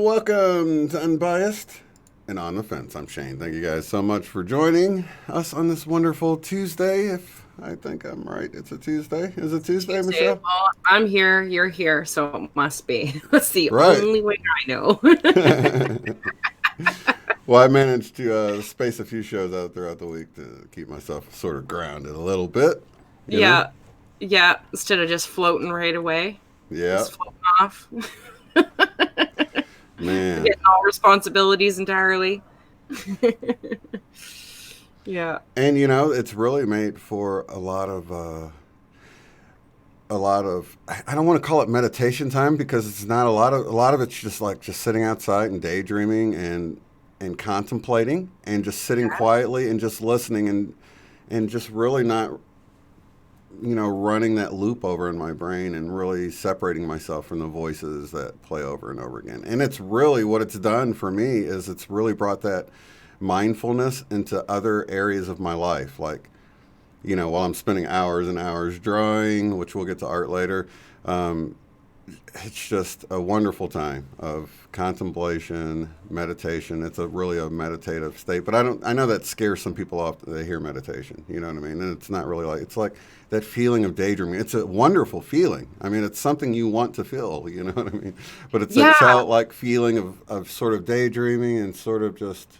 Welcome to Unbiased and On the Fence. I'm Shane. Thank you guys so much for joining us on this wonderful Tuesday. If I think I'm right, it's a Tuesday. Is it Tuesday, Michelle? Well, I'm here, you're here, so it must be. That's the Right. only way I know. Well, I managed to space a few shows out throughout the week to keep myself sort of grounded a little bit. You know? Yeah. Instead of just floating right away. Yeah. Just floating off. Man. Getting all responsibilities entirely. Yeah. And you know, it's really made for a lot of I don't want to call it meditation time because it's not a lot of it's just like just sitting outside and daydreaming and contemplating and just sitting quietly and just listening and just really not, you know, running that loop over in my brain and really separating myself from the voices that play over and over again. And it's really what it's done for me is it's really brought that mindfulness into other areas of my life. Like, you know, while I'm spending hours and hours drawing, which we'll get to art later, it's just a wonderful time of contemplation, meditation. It's really a meditative state, but I know that scares some people off. They hear meditation, you know what I mean? And it's not really like, it's like that feeling of daydreaming. It's a wonderful feeling. I mean, it's something you want to feel, you know what I mean? But it's a childlike feeling of sort of daydreaming and sort of just,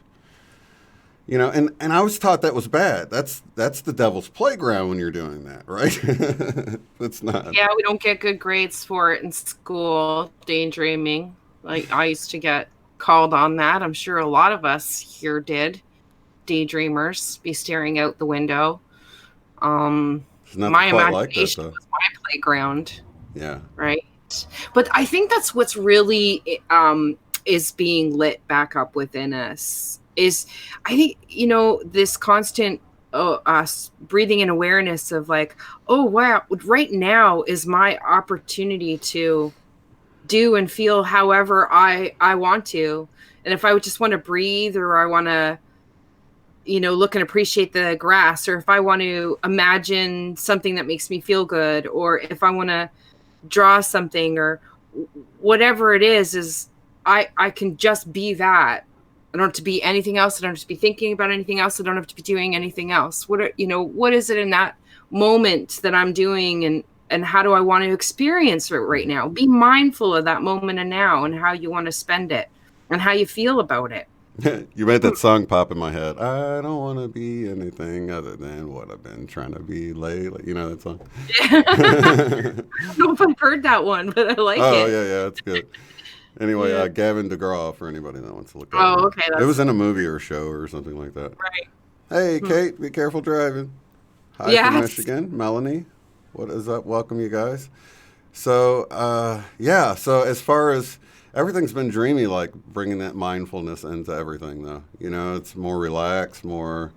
you know, and I was taught that was bad. That's the devil's playground when you're doing that, right? It's not. Yeah, we don't get good grades for it in school, daydreaming. Like, I used to get called on that. I'm sure a lot of us here did. Daydreamers, be staring out the window. My imagination was my playground. Yeah. Right. But I think that's what's really is being lit back up within us. Is I think, you know, this constant breathing in awareness of like, oh, wow, right now is my opportunity to do and feel however I want to. And if I would just want to breathe, or I want to, you know, look and appreciate the grass, or if I want to imagine something that makes me feel good, or if I want to draw something, or whatever it is I can just be that. I don't have to be anything else. I don't have to be thinking about anything else. I don't have to be doing anything else. What is it in that moment that I'm doing, and how do I want to experience it right now? Be mindful of that moment and now, and how you want to spend it and how you feel about it. You made that song pop in my head. I don't want to be anything other than what I've been trying to be lately. You know that song? Yeah. I don't know if I've heard that one, but I like it. Oh, yeah, it's good. Anyway, Gavin DeGraw, for anybody that wants to look at it. Oh, okay. It was in a movie or show or something like that. Right. Hey, Kate, be careful driving. Hi from Michigan. Melanie, what is up? Welcome, you guys. So, so as far as everything's been dreamy, like bringing that mindfulness into everything, though. You know, it's more relaxed, more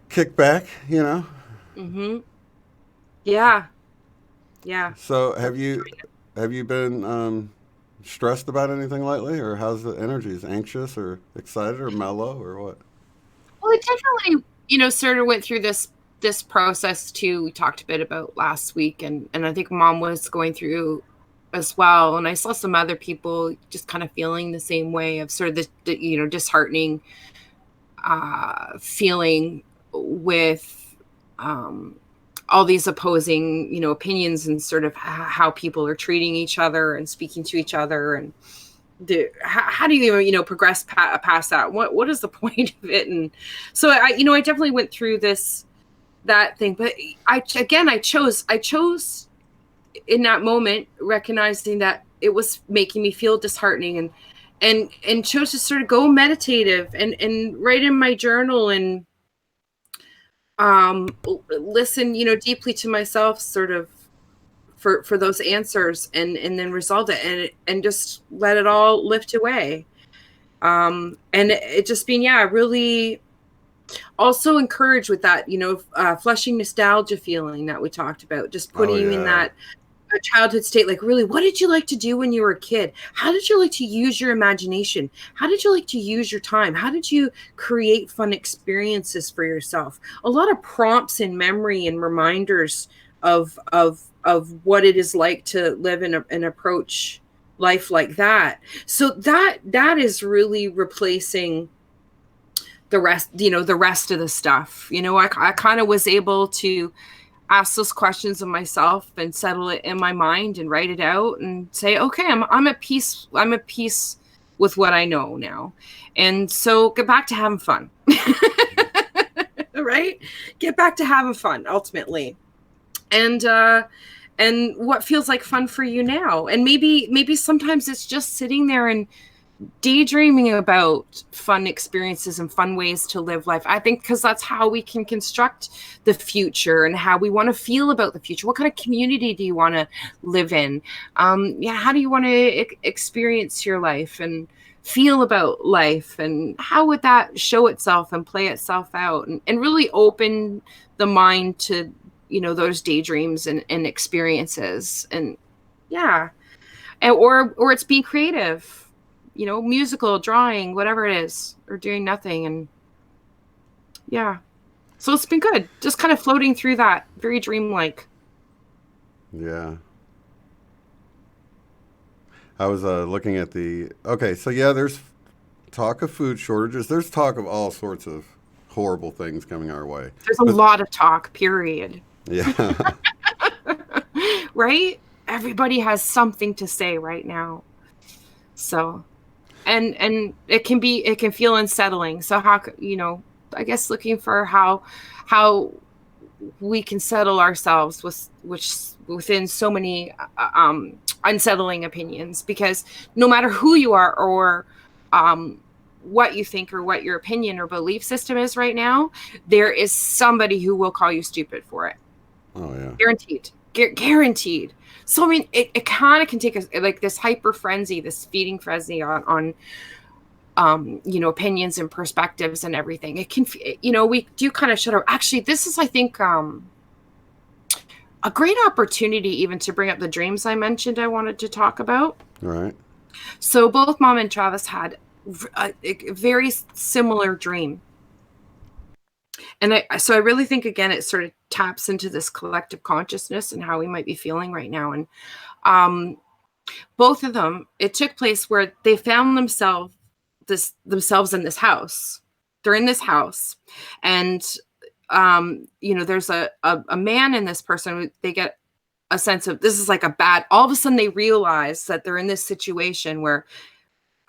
kickback, you know? Mm-hmm. Yeah. So have you been stressed about anything lately, or how's the energies? Anxious or excited or mellow or what? Well, it definitely, you know, sort of went through this process too. We talked a bit about last week, and I think Mom was going through as well. And I saw some other people just kind of feeling the same way, of sort of the you know, disheartening feeling with all these opposing, you know, opinions, and sort of how people are treating each other and speaking to each other, and how do you, you know, progress past that? What is the point of it? And so I definitely went through that thing, but I chose in that moment, recognizing that it was making me feel disheartening, and chose to sort of go meditative and write in my journal, and listen, deeply to myself, sort of, for those answers, and then resolve it, and just let it all lift away. And it just being, really also encouraged with that, flushing nostalgia feeling that we talked about, just Oh putting you in yeah. that a childhood state. Like, really, what did you like to do when you were a kid? How did you like to use your imagination? How did you like to use your time? How did you create fun experiences for yourself? A lot of prompts in memory and reminders of what it is like to live and approach life like that. So that is really replacing the rest of the stuff. I kind of was able to ask those questions of myself and settle it in my mind and write it out and say, okay, I'm at peace. I'm at peace with what I know now. And so get back to having fun. Right? Get back to having fun ultimately. And what feels like fun for you now. And maybe sometimes it's just sitting there and daydreaming about fun experiences and fun ways to live life. I think because that's how we can construct the future and how we want to feel about the future. What kind of community do you want to live in? How do you want to experience your life and feel about life? And how would that show itself and play itself out? And really open the mind to, those daydreams and experiences. And yeah, or it's being creative, musical, drawing, whatever it is, or doing nothing. And yeah, so it's been good, just kind of floating through that, very dreamlike. Yeah. I was looking at the. Okay, so yeah, there's talk of food shortages. There's talk of all sorts of horrible things coming our way. There's a But lot of talk, period. yeah, Right, everybody has something to say right now. So, and it can feel unsettling. So how I guess looking for how we can settle ourselves within so many unsettling opinions, because no matter who you are, or what you think, or what your opinion or belief system is right now, there is somebody who will call you stupid for it. oh yeah, Guaranteed. Guaranteed. So I mean, it kind of can take us like this hyper frenzy, this feeding frenzy on opinions and perspectives and everything. It can, we do kind of shut out. Actually, this is, I think, a great opportunity even to bring up the dreams I mentioned I wanted to talk about. all right, So both Mom and Travis had a very similar dream. And so I really think, again, it sort of taps into this collective consciousness and how we might be feeling right now. And um, both of them, it took place where they found themselves in this house. They're in this house, and there's a man in this person. They get a sense of this is like a bad. All of a sudden, they realize that they're in this situation where,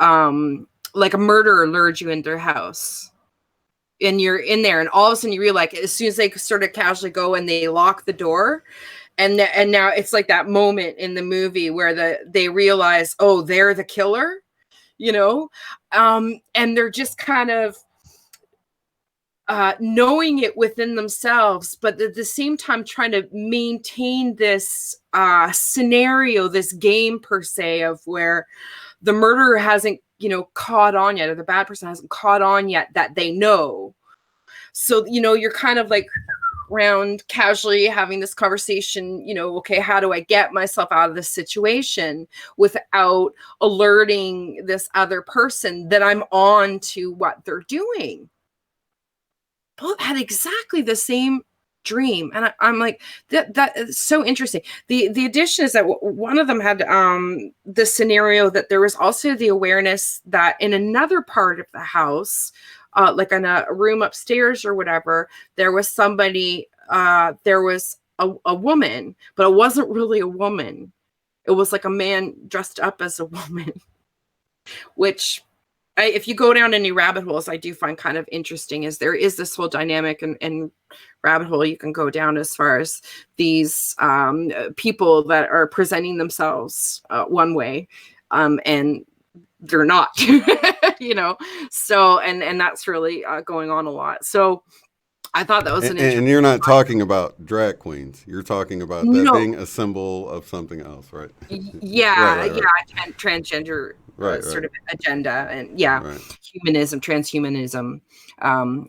like a murderer lured you into their house, and you're in there, and all of a sudden you realize, as soon as they sort of casually go and they lock the door, and now it's like that moment in the movie where they realize, oh, they're the killer, and they're just kind of knowing it within themselves, but at the same time trying to maintain this scenario, this game per se, of where the murderer hasn't caught on yet, or the bad person hasn't caught on yet that they know. So you're kind of like around casually having this conversation, okay, how do I get myself out of this situation without alerting this other person that I'm on to what they're doing? Both had exactly the same dream, and I'm like, that is so interesting. The addition is that one of them had the scenario that there was also the awareness that in another part of the house, like in a room upstairs or whatever, there was somebody, there was a woman, but it wasn't really a woman. It was like a man dressed up as a woman, which if you go down any rabbit holes, I do find kind of interesting, is there is this whole dynamic and rabbit hole you can go down as far as these people that are presenting themselves one way, and they're not, so, and that's really going on a lot. So I thought that was an And interesting. you're not talking about drag queens. You're talking about that No, being a symbol of something else, right? Right, yeah, right, yeah, right. transgender Right, right, sort of agenda, and yeah, right. humanism, transhumanism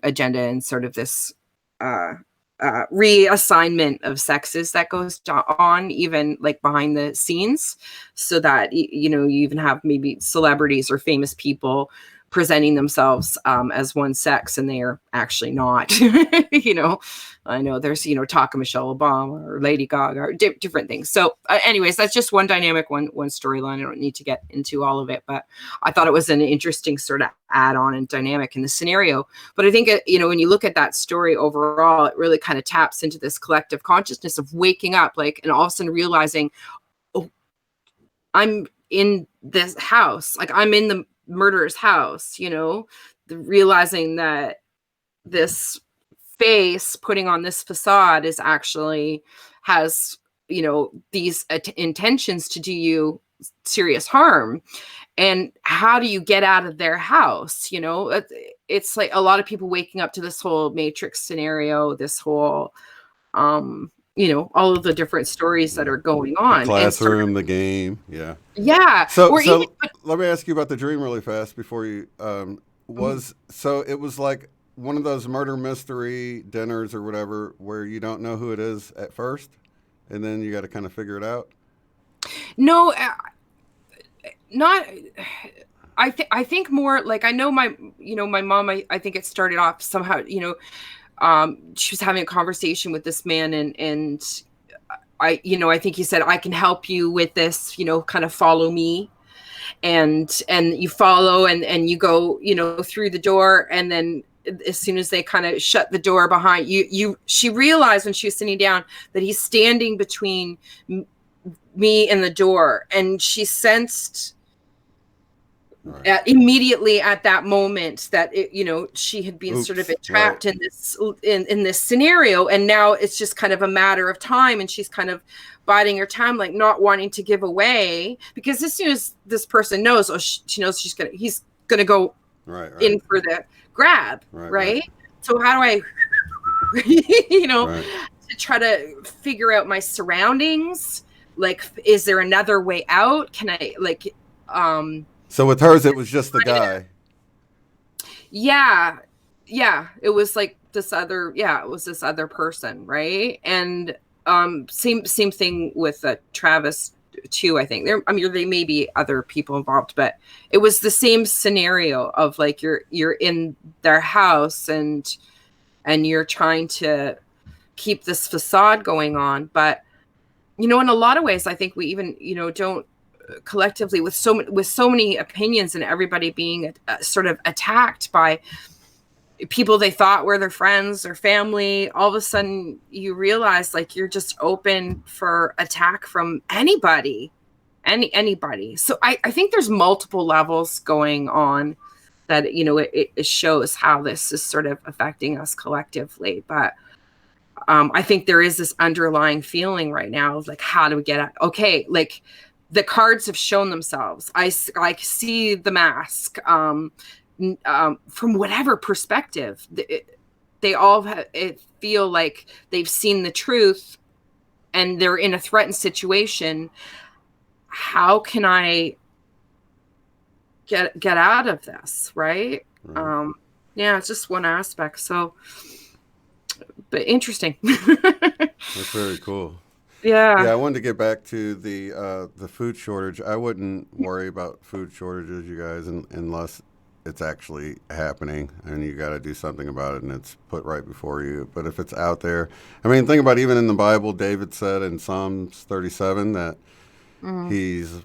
agenda, and sort of this uh, reassignment of sexes that goes on even like behind the scenes, so that you know, you even have maybe celebrities or famous people presenting themselves as one sex, and they are actually not. You know, I know there's, you know, talk of Michelle Obama or Lady Gaga or different things. So, anyways, that's just one dynamic, one storyline. I don't need to get into all of it, but I thought it was an interesting sort of add-on and dynamic in the scenario. But I think, you know, when you look at that story overall, it really kind of taps into this collective consciousness of waking up, like, and all of a sudden realizing, oh, I'm in this house, like I'm in the murderer's house, you know, realizing that this face putting on this facade is actually has, you know, these intentions to do you serious harm. And how do you get out of their house? You know, it's like a lot of people waking up to this whole matrix scenario, this whole you know, all of the different stories that Yeah. are going The on, and sort of, classroom, the game, yeah. yeah, So, or even so let me ask you about the dream really fast before you. So it was like one of those murder mystery dinners or whatever where you don't know who it is at first, and then you got to kind of figure it out. no, not. I think more like, I know my, you know, my mom, I think it started off somehow, you know, she was having a conversation with this man, and I, you know, I think he said, I can help you with this, you know, kind of follow me. And you follow, and you go, you know, through the door, and then as soon as they kind of shut the door behind you, she realized when she was sitting down that he's standing between me and the door, and she sensed Right. immediately at that moment that it, you know, she had been sort of Oops. Right. entrapped in this, in this scenario, and now it's just kind of a matter of time, and she's kind of biding her time, like not wanting to give away, because as soon as this person knows, oh, she knows he's gonna go Right. Right. in for the grab, Right. Right. right? So how do I you know, Right. to try to figure out my surroundings, like, is there another way out? Can I, like, um So with hers, it was just the guy. yeah, yeah, it was like this other, yeah, it was this other person, right? And same thing with Travis too. I think there, I mean, there may be other people involved, but it was the same scenario of like, you're in their house, and you're trying to keep this facade going on. But you know, in a lot of ways, I think we even, you know, don't collectively, with so many opinions, and everybody being sort of attacked by people they thought were their friends or family, all of a sudden you realize like you're just open for attack from anybody, anybody. So I think there's multiple levels going on that, you know, it shows how this is sort of affecting us collectively. But I think there is this underlying feeling right now of like, how do we get out? Okay, like the cards have shown themselves. I see the mask. From whatever perspective, they all feel like they've seen the truth, and they're in a threatened situation. How can I get out of this, right? Right. Yeah, it's just one aspect. So, but interesting. That's very cool. Yeah, Yeah. I wanted to get back to the food shortage. I wouldn't worry about food shortages, you guys, unless it's actually happening and you got to do something about it and it's put right before you. But if it's out there, I mean, think about even in the Bible, David said in Psalms 37 that Mm, he's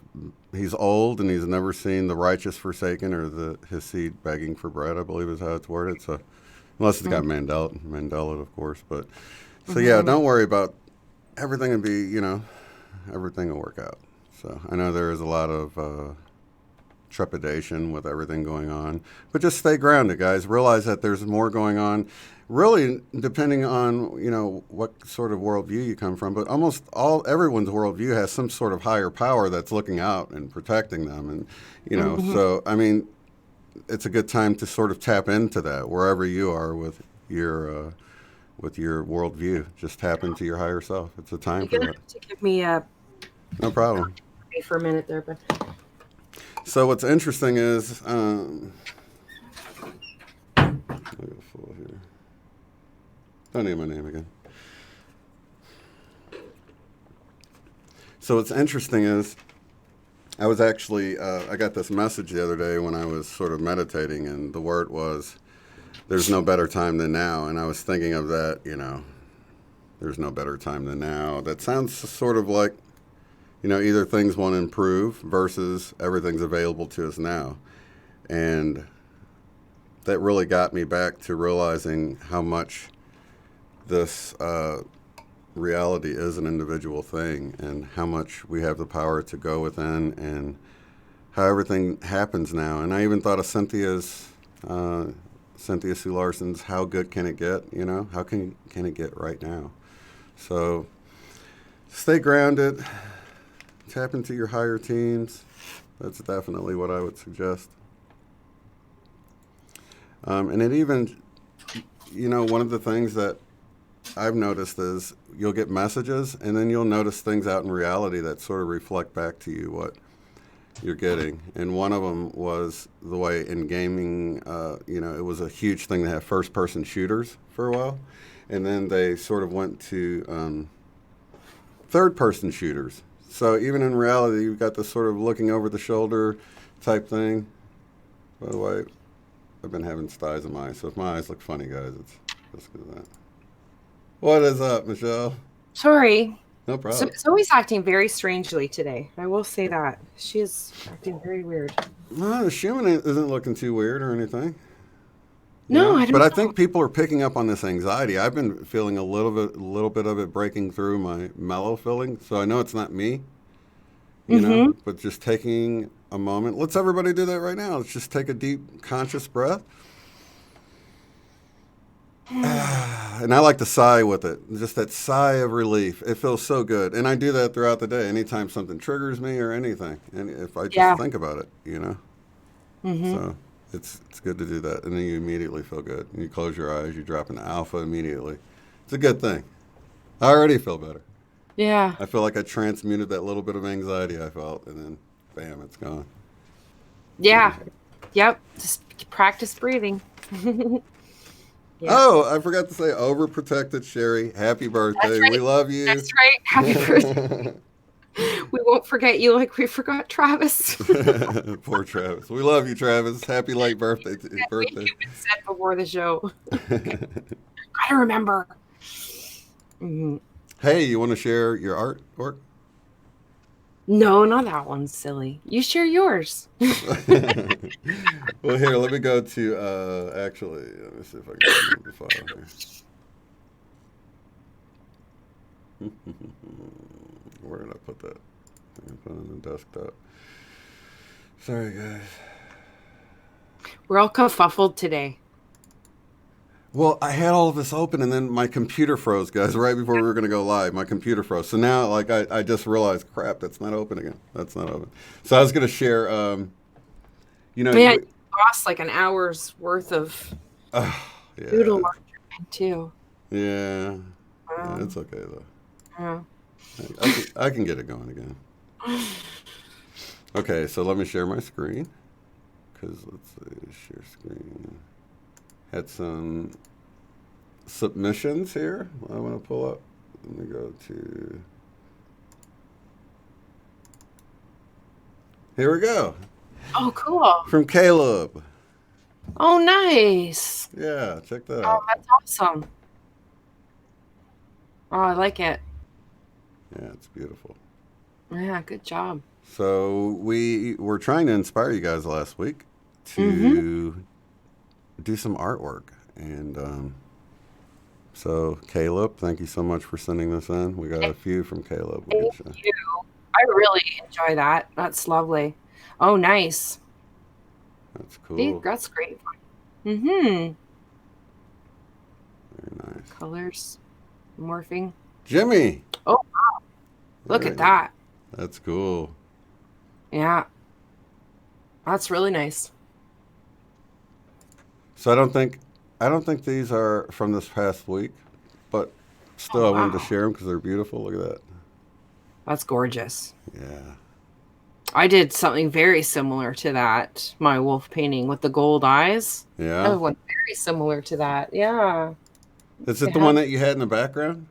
he's old and he's never seen the righteous forsaken or his seed begging for bread, I believe is how it's worded. So unless it's got mm, Mandela, of course. But so yeah, mhm. don't worry about everything will be, everything will work out. So I know there is a lot of trepidation with everything going on, but just stay grounded, guys. Realize that there's more going on. Really, depending on what sort of worldview you come from, but almost everyone's worldview has some sort of higher power that's looking out and protecting them, and Mhm. so I mean, it's a good time to sort of tap into that wherever you are with your with your worldview. Just tap into your higher self. It's a time You're for gonna that. have to give me a No problem. for a minute there, but So what's interesting is, I go full here. Don't need my name again. So what's interesting is, I was actually, I got this message the other day when I was sort of meditating, and the word was, there's no better time than now. And I was thinking of that, there's no better time than now. That sounds sort of like, either things won't improve versus everything's available to us now. And that really got me back to realizing how much this reality is an individual thing, and how much we have the power to go within, and how everything happens now. And I even thought of Cynthia Sue Larson's "How Good Can It Get?" How can it get right now? So stay grounded, tap into your higher teams. That's definitely what I would suggest. And it even, one of the things that I've noticed is you'll get messages, and then you'll notice things out in reality that sort of reflect back to you what you're getting. And one of them was the way in gaming, it was a huge thing to have first-person shooters for a while, and then they sort of went to third-person shooters. So even in reality, you've got this sort of looking over the shoulder type thing. By the way, I've been having styes in my eyes, so if my eyes look funny, guys, it's just because of that. What is up, Michelle? sorry. No problem. Zoe's acting very strangely today. I will say that. She is acting very weird. No, the Schumann isn't looking too weird or anything. No, I But don't I know. think people are picking up on this anxiety. I've been feeling a little bit of it breaking through my mellow feeling. So I know it's not me, Mm-hmm. but just taking a moment. Let's everybody do that right now. Let's just take a deep, conscious breath. And I like to sigh with it. Just that sigh of relief. It feels so good. And I do that throughout the day. Anytime something triggers me or anything. And if I just Yeah. think about it. Mm-hmm. So it's good to do that. And then you immediately feel good. And you close your eyes, you drop into alpha immediately. It's a good thing. I already feel better. Yeah. I feel like I transmuted that little bit of anxiety I felt, and then bam, it's gone. Yeah. Yep. Just practice breathing. Yeah. Oh, I forgot to say, overprotected Sherry, happy That's birthday. We right. love you. That's right. Happy birthday. We won't forget you like we forgot Travis. Poor Travis. We love you, Travis. Happy late birthday. We Birthday. even said before the show. Gotta remember. Mhm. Hey, you want to share your artwork? No, not that one, silly. You share yours. Well, here, let me go to, actually, let me see if I can remove the file here. Where did I put that? I put it on the desktop. Sorry, guys. We're all kerfuffled today. Well, I had all of this open, and then my computer froze, guys, right before we were going to go live. My computer froze. So now, like, I just realized, crap, that's not open again. That's not open. So I was going to share, Yeah, you lost like an hour's worth of uh, doodle yeah, work too. yeah, Wow. it's okay, though. Yeah. I can get it going again. Okay, so let me share my screen, because let's see, share screen. Had some submissions here I want to pull up. Let me go to. Here we go. Oh, cool. From Caleb. Oh, nice. Yeah, check that Oh, out. that's awesome. Oh, I like it. Yeah, it's beautiful. Yeah, good job. So we were trying to inspire you guys last week Mm-hmm. to do some artwork. And so Caleb, thank you so much for sending this in. We got a few from Caleb. We'll Thank get you. you. I really enjoy that. That's lovely. Oh, nice. That's See, cool. that's great. Mm-hmm. Very nice. Colors, morphing. Jimmy. Oh, look Very at nice. that. That's cool. Yeah, that's really nice. So I don't think these are from this past week. Still, Oh, I wanted to wow. share them because they're beautiful. Look at that. That's gorgeous. Yeah. I did something very similar to that. My wolf painting with the gold eyes. I Yeah. went very similar to that. Yeah. Is It it the one had, that you had in the background?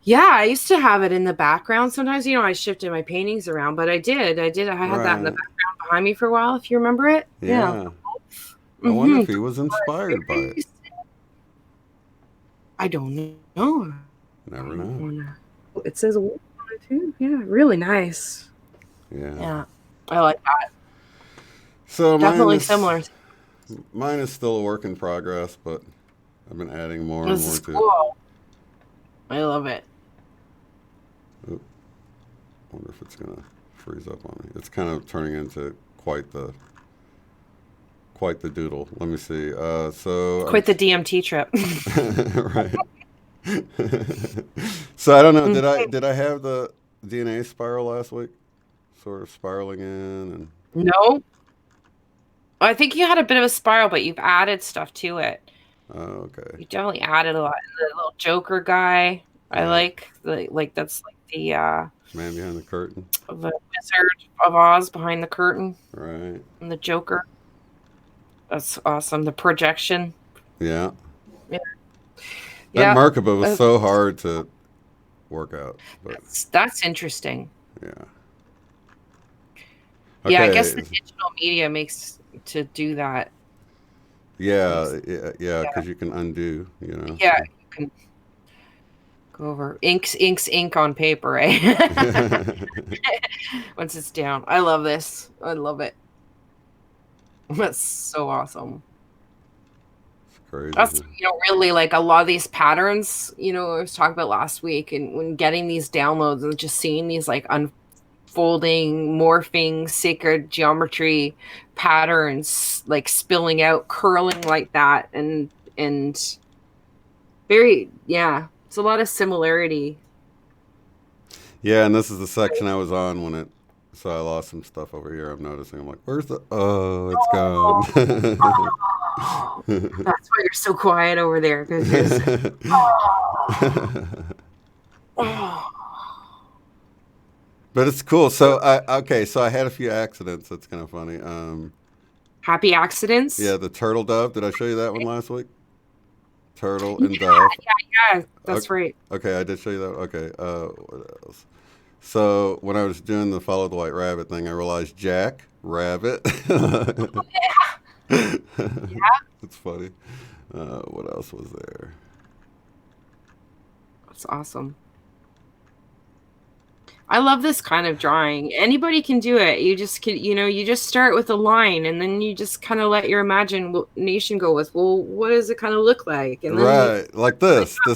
yeah, I used to have it in the background. Sometimes, I shifted my paintings around, but I did. I had that in the Right. background behind me for a while, if you remember it. Yeah. Yeah. I wonder Mm-hmm. if he was inspired by it. I don't know. I Never don't know. wanna. It says wolf on it too. Yeah, really nice. Yeah. Yeah, I like that. So Definitely similar. mine is still a work in progress, but I've been adding more and This more is to it. cool. I love it. Oop, wonder if it's gonna freeze up on me. It's kind of turning into quite the doodle. Let me see. Quite the DMT trip. Right. So I don't know. Mhm. Did I have the DNA spiral last week? Sort of spiraling in and No, I think you had a bit of a spiral, but you've added stuff to it. okay. You definitely added a lot. The little Joker guy, I Yeah. like. That's like Man behind the curtain. the Wizard of Oz behind the curtain Right. and the Joker. That's awesome. The projection. Yeah. Yeah. That Yeah. Merkaba was Uh, so hard to work out, but that's interesting. yeah. Yeah, I guess Okay. the digital media makes to do that. Makes Yeah, yeah, because you can undo, yeah, so. you can go over ink on paper, eh? Once it's down. I love this. I love it. That's so awesome. It's crazy. That's really like a lot of these patterns, I was talking about last week and when getting these downloads and just seeing these like unfolding, morphing, sacred geometry patterns like spilling out, curling like that and very, yeah, it's a lot of similarity. Yeah, and this is the section I was on when so I lost some stuff over here. I'm noticing. I'm like, where's oh, it's gone. Oh, that's why you're so quiet over there because you're just oh. But it's cool. So I had a few accidents. That's kind of funny. Happy accidents. Yeah, the turtle dove. Did I show you that one last week? Turtle Yeah, and dove. yeah, Okay, that's right. okay, I did show you that. Okay. What else? So when I was doing the follow the white rabbit thing, I realized Jack Rabbit. Yeah, It's funny. What else was there? that's awesome. I love this kind of drawing. Anybody can do it. You just start with a line and then you just kind of let your imagination go with, well, what does it kind of look like? And then you Right, like just go.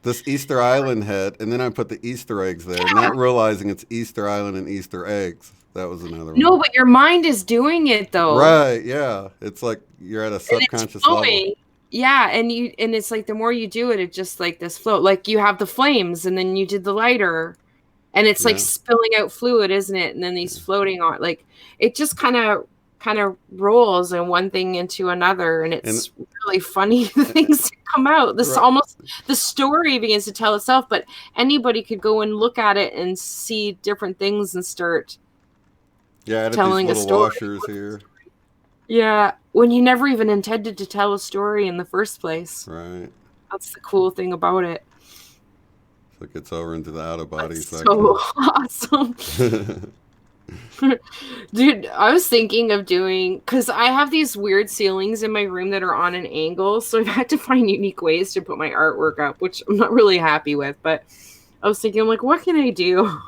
This Easter Island head, and then I put the Easter eggs there, not realizing it's Easter Island and Easter eggs. That was another one. No, but your mind is doing it though. Right, yeah. It's like you're at a And it's subconscious level. flowing. Yeah, and it's like the more you do it, it's just like this flow. Like you have the flames and then you did the lighter and it's like Yeah, spilling out fluid, isn't it? And then these yeah. floating on like it just kind of rolls and one thing into another and And it's really funny the things that come out. This right, almost the story begins to tell itself, but anybody could go and look at it and see different things and start yeah. I added these telling a little story. washers here. Yeah, when you never even intended to tell a story in the first place. Right, That's the cool thing about it. so it gets over into the out of body That's so section. awesome. Dude, I was thinking of doing, because I have these weird ceilings in my room that are on an angle, so I've had to find unique ways to put my artwork up, which I'm not really happy with, but I was thinking, I'm like, what can I do?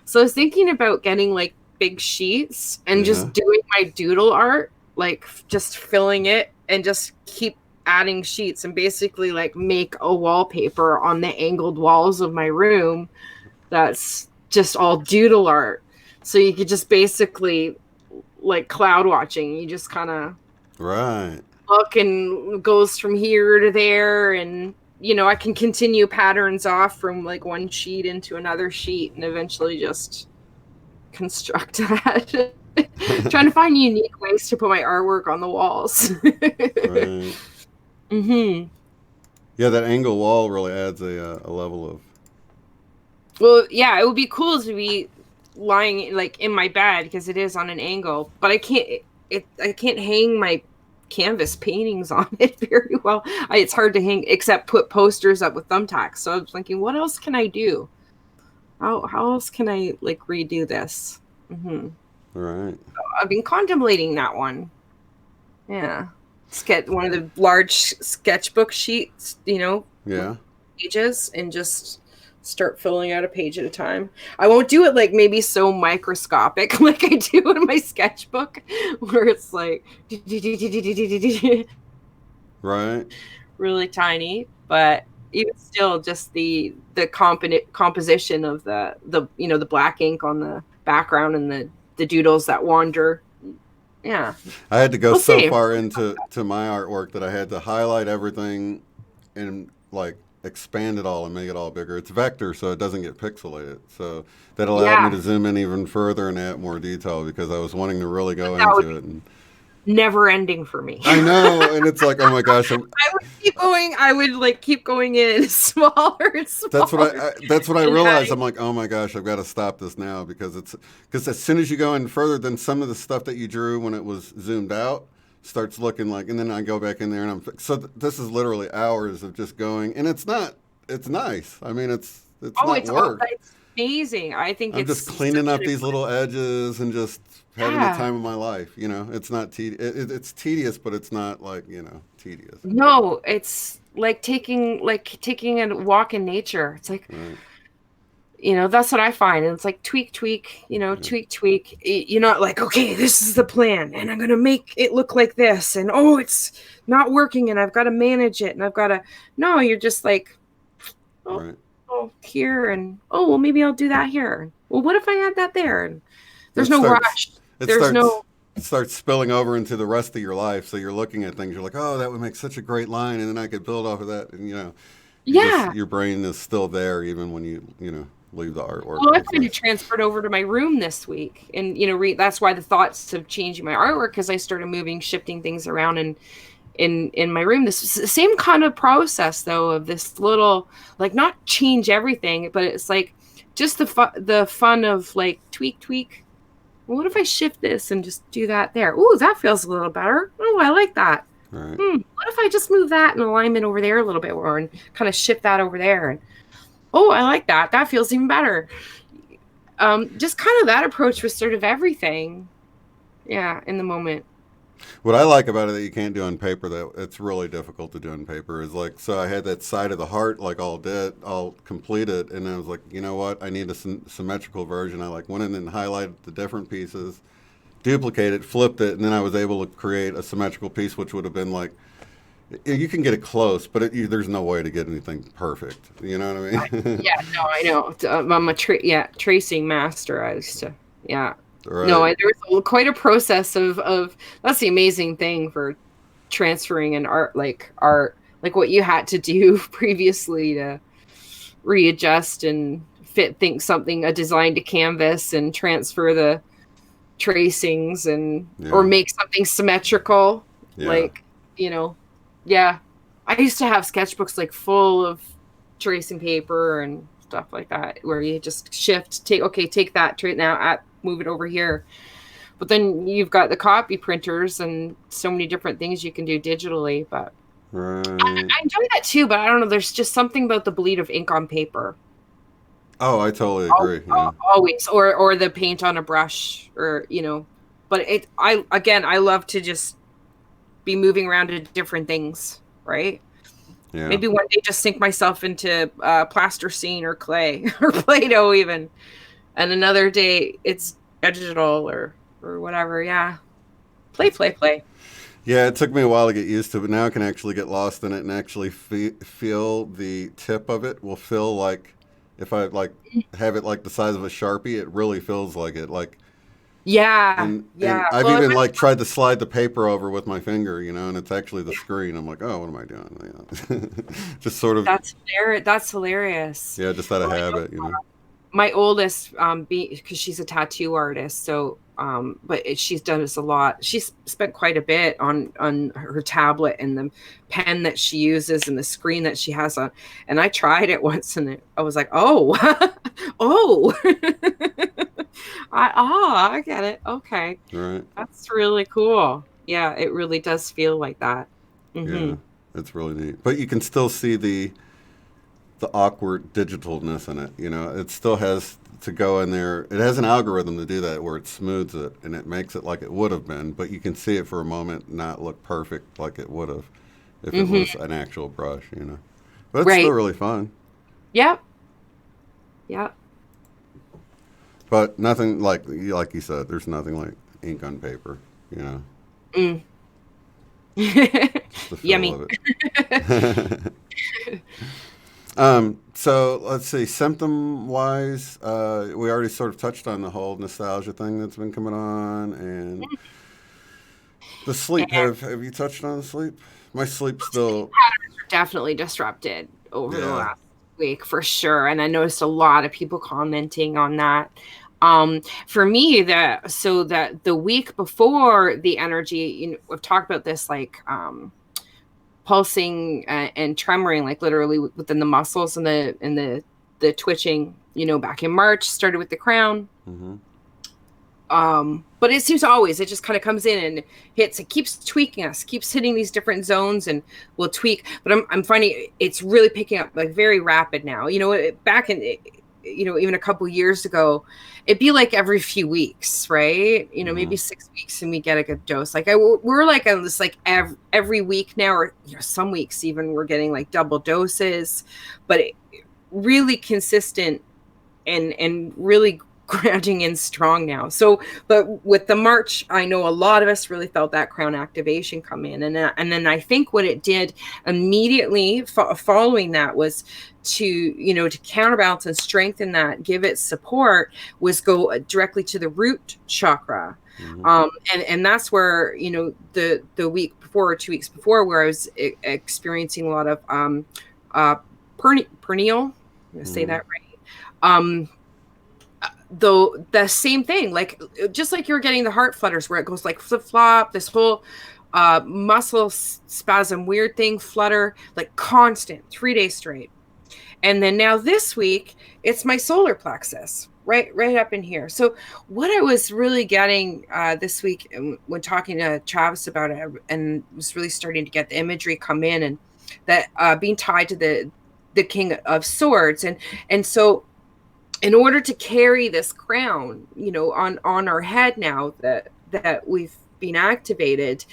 So I was thinking about getting like big sheets and Yeah, just doing my doodle art, like just filling it and just keep adding sheets and basically like make a wallpaper on the angled walls of my room that's just all doodle art. So you could just basically like cloud watching. You just kind of right. look and goes from here to there and I can continue patterns off from like one sheet into another sheet and eventually just construct that. Trying to find unique ways to put my artwork on the walls. Right. Mm-hmm. Yeah, that angle wall really adds a level of. Well, yeah, it would be cool to be lying like in my bed because it is on an angle, but I can't hang my canvas paintings on it very well. It's hard to hang except put posters up with thumbtacks. So I was thinking, what else can I do? How else can I like redo this? Hmm. Right. I've been contemplating that one. Yeah. Sketch one of the large sketchbook sheets, with Yeah. pages, and just start filling out a page at a time. I won't do it like maybe so microscopic like I do in my sketchbook, where it's like Right. really tiny, but even still, just the composition of the black ink on the background and the doodles that wander. Yeah, I had to go we'll so see. far into my artwork that I had to highlight everything and like expand it all and make it all bigger. It's vector, so it doesn't get pixelated. So that allowed me Yeah, to zoom in even further and add more detail because I was wanting to really go that would into be it. And never ending for me. I know, and it's like, oh my gosh, I would keep going. I would like keep going in smaller and smaller that's what I and realized. adding. I'm like, oh my gosh, I've got to stop this now because as soon as you go in further, then some of the stuff that you drew when it was zoomed out starts looking like, and then I go back in there and this is literally hours of just going, and it's nice. I mean, it's Oh, not work. it's amazing. I think I'm just it's cleaning such up an these little edges and just having the yeah. time of my life. It's not it's tedious, but it's not like tedious. No, it's like taking a walk in nature. It's like Right. that's what I find. And it's like tweak, tweak, Yeah. tweak, tweak. You're not like, okay, this is the plan, and I'm gonna make it look like this, and oh, it's not working, and I've got to manage it, and I've got to. No, you're just like, oh, Right. oh, here, and oh, well, maybe I'll do that here. Well, what if I add that there? And there's It no starts rush. it There's starts no, it starts spilling over into the rest of your life. So you're looking at things, you're like, oh, that would make such a great line, and then I could build off of that. And yeah. your brain is still there even when you leave the artwork. Well, I It's kind of nice. transferred over to my room this week, and that's why the thoughts of changing my artwork, because I started moving, shifting things around, and in my room. This is the same kind of process though, of this little, like, not change everything, but it's like just the fun of like tweak, tweak. Well, what if I shift this and just do that there? Ooh, that feels a little better. Oh, I like that. Right. What if I just move that in alignment over there a little bit more and kind of shift that over there? And oh, I like that. That feels even better. Just kind of that approach with sort of everything. Yeah, in the moment. What I like about it that you can't do on paper that it's really difficult to do on paper is like, so I had that side of the heart like all completed, and I was like, you know what, I need a symmetrical version. I like went in and highlighted the different pieces, duplicated, flipped it, and then I was able to create a symmetrical piece, which would have been like, you can get it close, but there's no way to get anything perfect. You know what I mean? Yeah, no, I know. I'm a tracing master. I used to, yeah. No, Right. there was quite a process of that's the amazing thing for transferring an art, like what you had to do previously to readjust and think something, a design to canvas, and transfer the tracings, and or Yeah. make something symmetrical, Yeah. like, you know yeah, I used to have sketchbooks like full of tracing paper and stuff like that, where you just take that trait now, move it over here. But then you've got the copy printers and so many different things you can do digitally. But Right. I enjoy that too, but I don't know, there's just something about the bleed of ink on paper. Oh, I totally agree. Yeah. Always, or the paint on a brush, or but I love to just be moving around to different things, right? Yeah. Maybe one day just sink myself into plasticine or clay or Play-Doh even, and another day it's digital or whatever. Yeah, play. Yeah, it took me a while to get used to, but now I can actually get lost in it and actually feel the tip of it will feel like if I like have it like the size of a Sharpie, it really feels like it. Like Yeah, and yeah. I've Well, even like tried to slide the paper over with my finger, and it's actually the screen. I'm like, oh, what am I doing? Just sort of that's hilarious. yeah, just out of Well, habit. my oldest, because she's a tattoo artist, so but she's done this a lot. She's spent quite a bit on her tablet and the pen that she uses and the screen that she has on. And I tried it once, and I was like, oh, oh, I get it. Okay, Right. that's really cool. Yeah, it really does feel like that. Yeah, Mm-hmm. it's really neat. But you can still see the awkward digitalness in it. You know, it still has to go in there. It has an algorithm to do that where it smooths it and it makes it like it would have been, but you can see it for a moment not look perfect like it would have if it Mm-hmm. was an actual brush, you know. But it's still Right. really fun. Yep. Yep. But nothing like you said, there's nothing like ink on paper, you know. Mm. Just the feel Yummy. of it. So let's see, symptom wise, we already sort of touched on the whole nostalgia thing that's been coming on, and the sleep. Have you touched on the sleep? My sleep still, Definitely disrupted over the yeah. last week for sure. And I noticed a lot of people commenting on that. For me, that the week before the energy, we've talked about this like pulsing and tremoring, like literally within the muscles and the twitching, back in March, started with the crown. Hmm. But it seems always it just kind of comes in and hits. It keeps tweaking us, keeps hitting these different zones, and will tweak. But I'm finding it's really picking up like very rapid now. Back in even a couple years ago, it'd be like every few weeks, right? Hmm. Maybe 6 weeks, and we get a good dose. Like we're like on this like every week now, or some weeks even we're getting like double doses, but really consistent and really grounding in strong now. So, but with the March, I know a lot of us really felt that crown activation come in, and then I think what it did immediately following that was to counterbalance and strengthen that, give it support, was go directly to the root chakra. Hmm. And that's where the week before or 2 weeks before, where I was experiencing a lot of uh perineal, I'm gonna say Hmm. that right. um though the same thing, like just like you're getting the heart flutters where it goes like flip flop, this whole muscle spasm weird thing, flutter, like constant 3 days straight. And then now this week it's my solar plexus right up in here. So what I was really getting this week, when talking to Travis about it, and was really starting to get the imagery come in, and that being tied to the King of Swords, and so in order to carry this crown, on our head, now that we've been activated,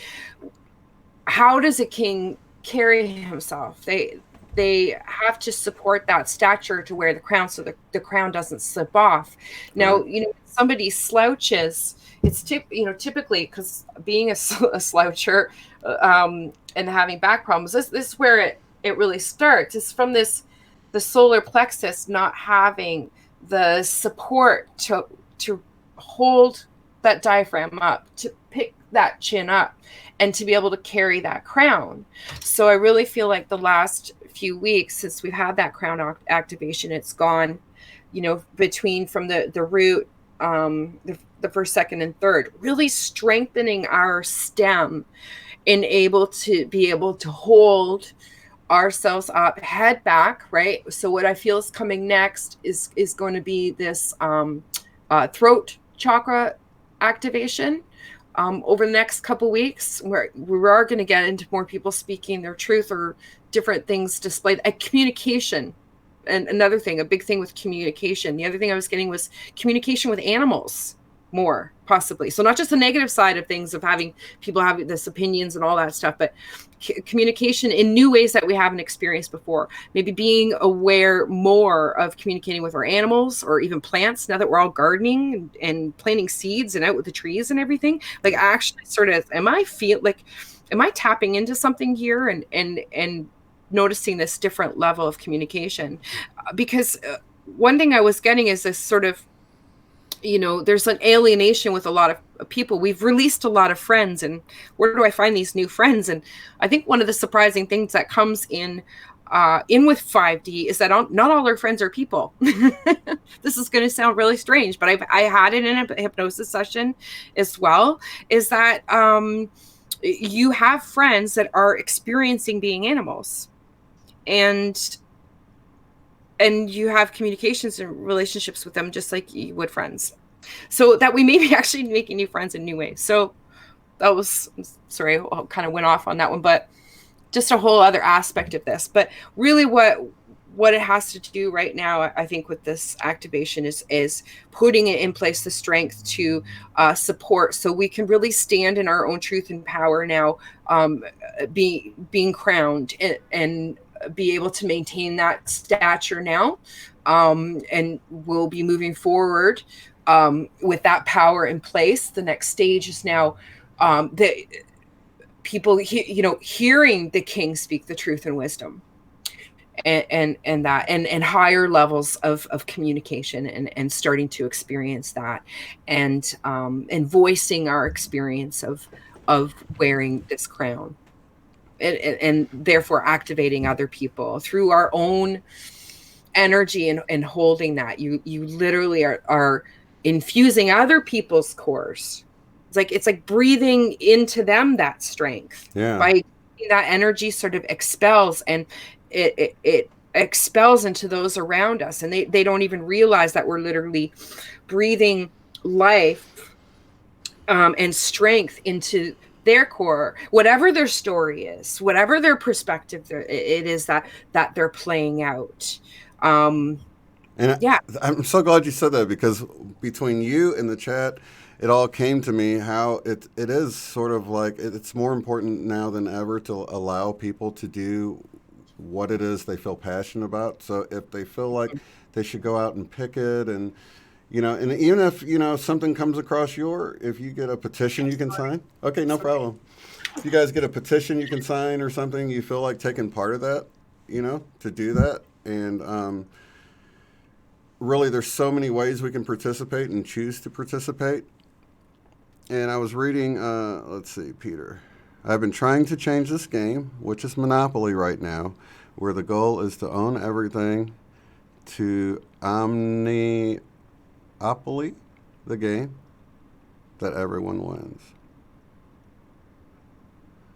how does a king carry himself? They have to support that stature to wear the crown, so the crown doesn't slip off. Right. Now, somebody slouches, it's typically, because being a sloucher, and having back problems, this is where it really starts. It's from the solar plexus not having the support to hold that diaphragm up, to pick that chin up, and to be able to carry that crown. So I really feel like the last few weeks since we've had that crown activation, it's gone, between from the root, the first, second, and third, really strengthening our stem and be able to hold ourselves up, head back, right? So what I feel is coming next is going to be this throat chakra activation over the next couple weeks, where we are going to get into more people speaking their truth, or different things displayed. Communication, and another thing, a big thing with communication. The other thing I was getting was communication with animals more, possibly. So not just the negative side of things, of having people having this opinions and all that stuff, but communication in new ways that we haven't experienced before. Maybe being aware more of communicating with our animals, or even plants, now that we're all gardening and planting seeds and out with the trees and everything. Like, actually sort of, am I tapping into something here, and noticing this different level of communication? Because one thing I was getting is this sort of, there's an alienation with a lot of people. We've released a lot of friends, and where do I find these new friends? And I think one of the surprising things that comes in in with 5D is that not all our friends are people. This is going to sound really strange, but I had it in a hypnosis session as well, is that you have friends that are experiencing being animals, and you have communications and relationships with them just like you would friends. So that we may be actually making new friends in new ways. So that was, sorry, I kind of went off on that one, but just a whole other aspect of this. But really what it has to do right now, I think, with this activation is putting it in place, the strength to support, so we can really stand in our own truth and power now, being crowned and be able to maintain that stature now, and we'll be moving forward with that power in place. The next stage is now the people, hearing the king speak the truth and wisdom, and that, and higher levels of communication, and starting to experience that, and voicing our experience of wearing this crown, and therefore activating other people through our own energy, and holding that. You literally are infusing other people's cores. It's like breathing into them that strength. Yeah. By that energy sort of expels, and it expels into those around us, and they don't even realize that we're literally breathing life and strength into their core, whatever their story is, whatever their perspective it is that they're playing out. And Yeah. I'm so glad you said that, because between you and the chat, it all came to me how it is sort of like it's more important now than ever to allow people to do what it is they feel passionate about. So if they feel like they should go out and picket, and and even if something comes across if you get a petition you can sign. Okay, no problem. If you guys get a petition you can sign or something, you feel like taking part of that, to do that. And really, there's so many ways we can participate and choose to participate. And I was reading, let's see, Peter. I've been trying to change this game, which is Monopoly right now, where the goal is to own everything, to omniopoly the game, that everyone wins.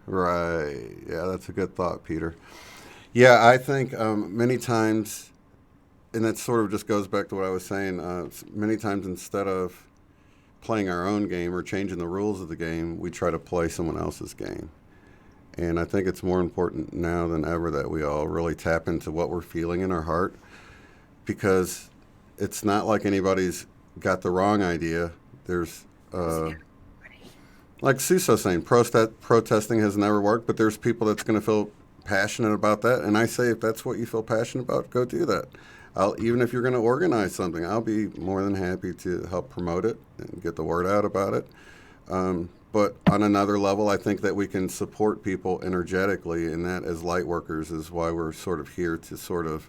Right. Yeah, that's a good thought, Peter. Yeah, I think many times, and that sort of just goes back to what I was saying, many times instead of playing our own game or changing the rules of the game, we try to play someone else's game. And I think it's more important now than ever that we all really tap into what we're feeling in our heart, because it's not like anybody's got the wrong idea. There's, like Suso saying, protesting has never worked, but there's people that's going to feel passionate about that. And I say, if that's what you feel passionate about, go do that. Even if you're going to organize something, I'll be more than happy to help promote it and get the word out about it. But on another level, I think that we can support people energetically, and that as light workers is why we're sort of here to sort of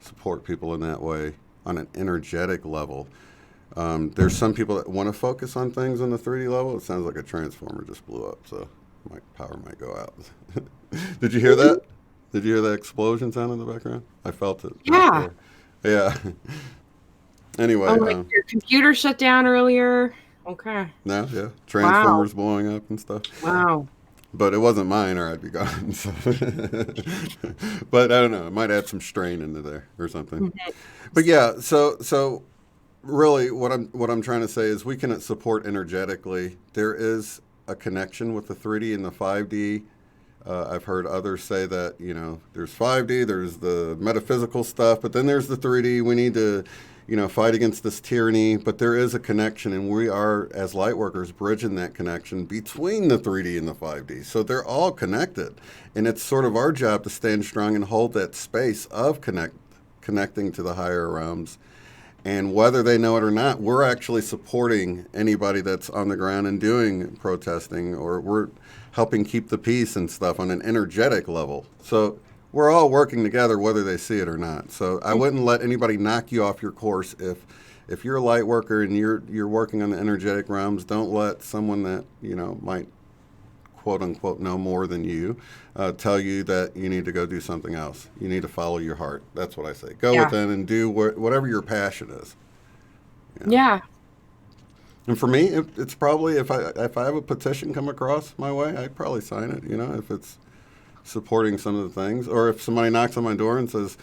support people in that way on an energetic level. There's some people that want to focus on things on the 3D level. It sounds like a transformer just blew up, so my power might go out. Did you hear that? Did you hear that explosion sound in the background? I felt it. Yeah. Yeah. Anyway. Your computer shut down earlier. Okay. No, yeah. Transformers blowing up and stuff. Wow. But it wasn't mine, or I'd be gone. So. But I don't know. It might add some strain into there or something. Mm-hmm. But yeah, so really, what I'm trying to say is we can support energetically. There is a connection with the 3D and the 5D. I've heard others say that, there's 5D, there's the metaphysical stuff, but then there's the 3D. We need to, fight against this tyranny. But there is a connection, and we are, as light workers, bridging that connection between the 3D and the 5D. So they're all connected. And it's sort of our job to stand strong and hold that space of connecting to the higher realms. And whether they know it or not, we're actually supporting anybody that's on the ground and doing protesting, or we're helping keep the peace and stuff on an energetic level. So we're all working together whether they see it or not. So I wouldn't let anybody knock you off your course. If you're a light worker and you're working on the energetic realms, don't let someone that, might quote unquote know more than you tell you that you need to go do something else. You need to follow your heart. That's what I say. Go Yeah. within and do whatever your passion is. You know? Yeah. And for me, it's probably if I have a petition come across my way, I'd probably sign it. You know, if it's supporting some of the things, or if somebody knocks on my door and says,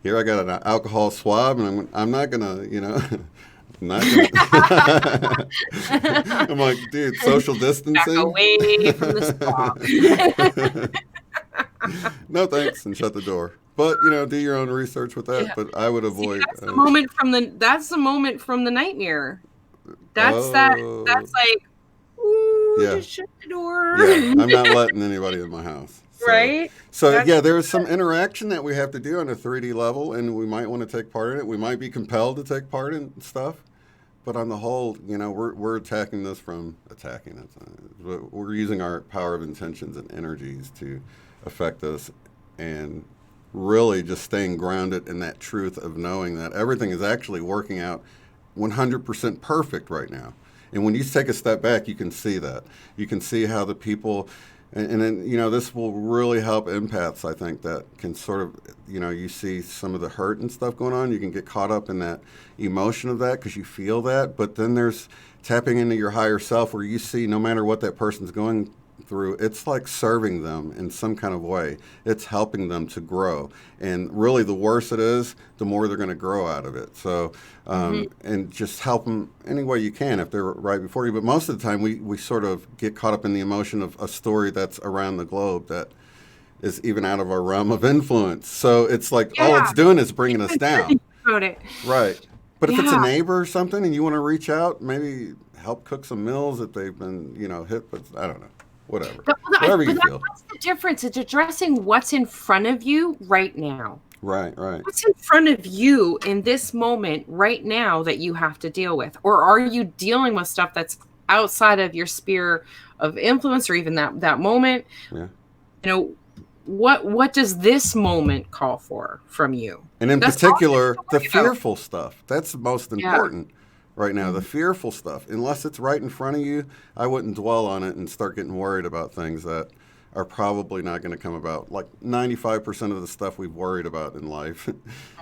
"Here, I got an alcohol swab, and I'm not gonna, you know." Not gonna. I'm like, dude, social Back distancing. away from the swamp. No thanks, and shut the door. But you know, do your own research with that. Yeah. But I would See, avoid. that's the moment from the nightmare. That's Oh, like, ooh, yeah, just shut the door. yeah. I'm not letting anybody in my house. Right? So That's yeah, there's some interaction that we have to do on a 3D level, and we might want to take part in it. We might be compelled to take part in stuff. But on the whole, you know, we're attacking this from attacking it. We're using our power of intentions and energies to affect us, and really just staying grounded in that truth of knowing that everything is actually working out 100% perfect right now. And when you take a step back, you can see that. You can see how the people, and then, you know, this will really help empaths, I think, that can sort of, you know, you see some of the hurt and stuff going on. You can get caught up in that emotion of that because you feel that. But then there's tapping into your higher self where you see no matter what that person's going through, it's like serving them in some kind of way. It's helping them to grow. And really, the worse it is, the more they're going to grow out of it. So, and just help them any way you can if they're right before you. But most of the time, we sort of get caught up in the emotion of a story that's around the globe that is even out of our realm of influence. So it's like all yeah. it's doing is bringing us down. About it. Right. But if it's a Yeah. neighbor or something and you want to reach out, maybe help cook some meals if they've been, you know, hit, but I don't know. Whatever. Whatever you feel. That's the difference. It's addressing what's in front of you right now. Right, right. What's in front of you in this moment right now that you have to deal with? Or are you dealing with stuff that's outside of your sphere of influence or even that moment? Yeah. You know, what does this moment call for from you? And in That's all you particular, have to the worry about. fearful stuff. That's the most important right now. The fearful stuff. Unless it's right in front of you, I wouldn't dwell on it and start getting worried about things that are probably not going to come about. Like 95% of the stuff we've worried about in life.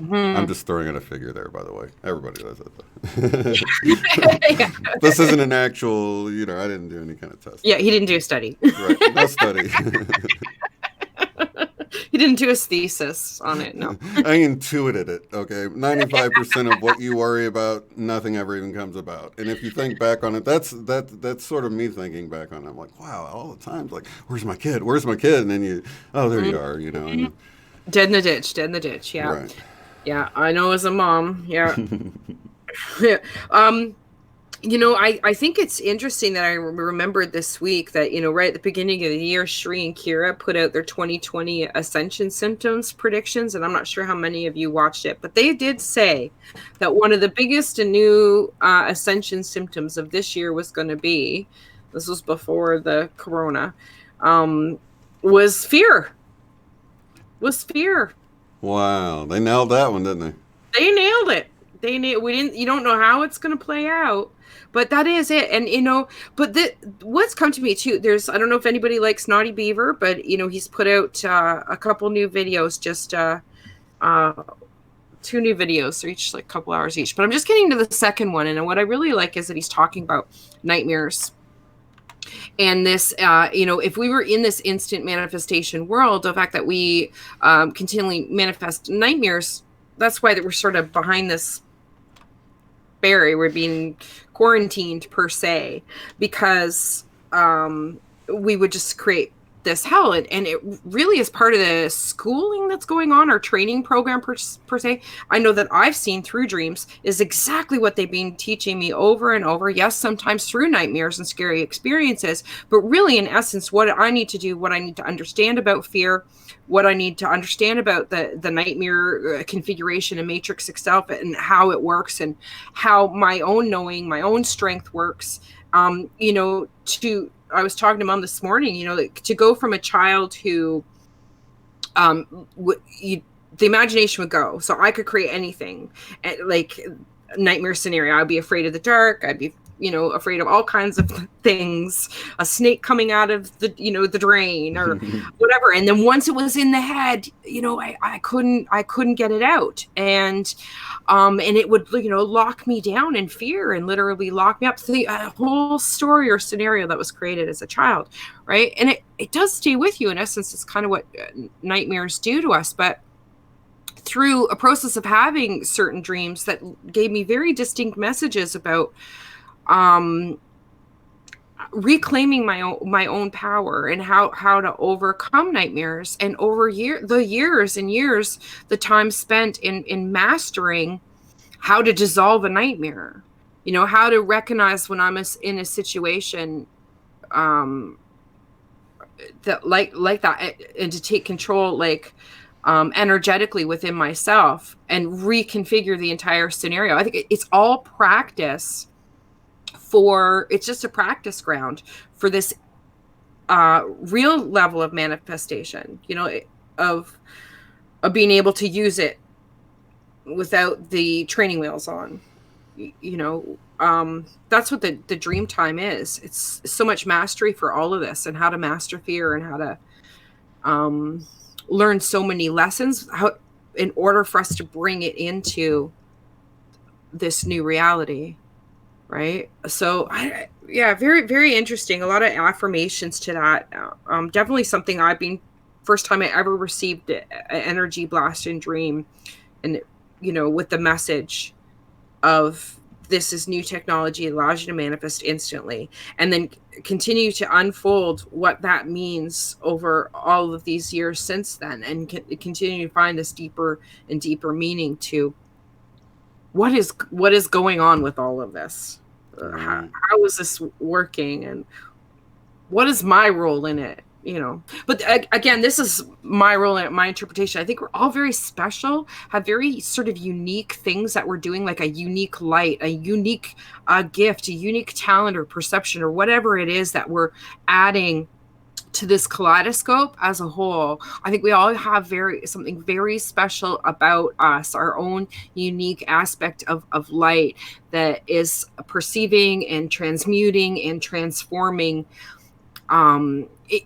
I'm just throwing out a figure there, by the way. Everybody does it. Yeah. This isn't an actual, you know, I didn't do any kind of test. Yeah, he didn't do a study. Right. No study. He didn't do his thesis on it, no. I intuited it, okay? 95% of what you worry about, nothing ever even comes about. And if you think back on it, that's sort of me thinking back on it. I'm like, wow, all the times, like, where's my kid? Where's my kid? And then you, oh, there you are, you know. And, Dead in the ditch, yeah. right. Yeah, I know as a mom, yeah. Yeah. You know, I think it's interesting that I remembered this week that, you know, right at the beginning of the year, Shri and Kira put out their 2020 Ascension symptoms predictions, and I'm not sure how many of you watched it, but they did say that one of the biggest and new Ascension symptoms of this year was going to be, this was before the corona, was fear. Wow, they nailed that one, didn't they? They nailed it. You don't know how it's going to play out, but that is it. And, you know, but what's come to me too, I don't know if anybody likes Naughty Beaver, but, you know, he's put out a couple new videos, just 2 new videos. They're each like a couple hours each, but I'm just getting to the second one. And what I really like is that he's talking about nightmares. And this, you know, if we were in this instant manifestation world, the fact that we continually manifest nightmares, that's why that we're sort of behind this barrier. We're being quarantined per se, because we would just create this hell. And it really is part of the schooling that's going on, or training program per se. I know that I've seen through dreams is exactly what they've been teaching me over and over. Yes, sometimes through nightmares and scary experiences, but really in essence, what I need to do, what I need to understand about fear, what I need to understand about the nightmare configuration and matrix itself, and how it works, and how my own knowing, my own strength works. You know, I was talking to Mom this morning, you know, like, to go from a child who, the imagination would go, so I could create anything, like nightmare scenario. I'd be afraid of the dark. I'd be, afraid of all kinds of things, a snake coming out of the drain or whatever. And then once it was in the head, I couldn't get it out. And it would, lock me down in fear and literally lock me up. See, a whole story or scenario that was created as a child, right? And it does stay with you. In essence, it's kind of what nightmares do to us. But through a process of having certain dreams that gave me very distinct messages about reclaiming my own power and how to overcome nightmares, and over the years and years, the time spent in mastering how to dissolve a nightmare, how to recognize when I'm in a situation that like that, and to take control, energetically within myself and reconfigure the entire scenario. I think it's all practice it's just a practice ground for this real level of manifestation, of being able to use it without the training wheels on. That's what the dream time is. It's so much mastery for all of this, and how to master fear, and how to learn so many lessons in order for us to bring it into this new reality. Right. So very, very interesting. A lot of affirmations to that. Definitely something first time I ever received an energy blast in dream, and, with the message of this is new technology, it allows you to manifest instantly, and then continue to unfold what that means over all of these years since then, and continue to find this deeper and deeper meaning to what is going on with all of this. How is this working, and what is my role in it? But again, this is my role and my interpretation. I think we're all very special, have very sort of unique things that we're doing, like a unique light, a unique gift, a unique talent or perception, or whatever it is that we're adding to this kaleidoscope as a whole. I think we all have something very special about us, our own unique aspect of light that is perceiving and transmuting and transforming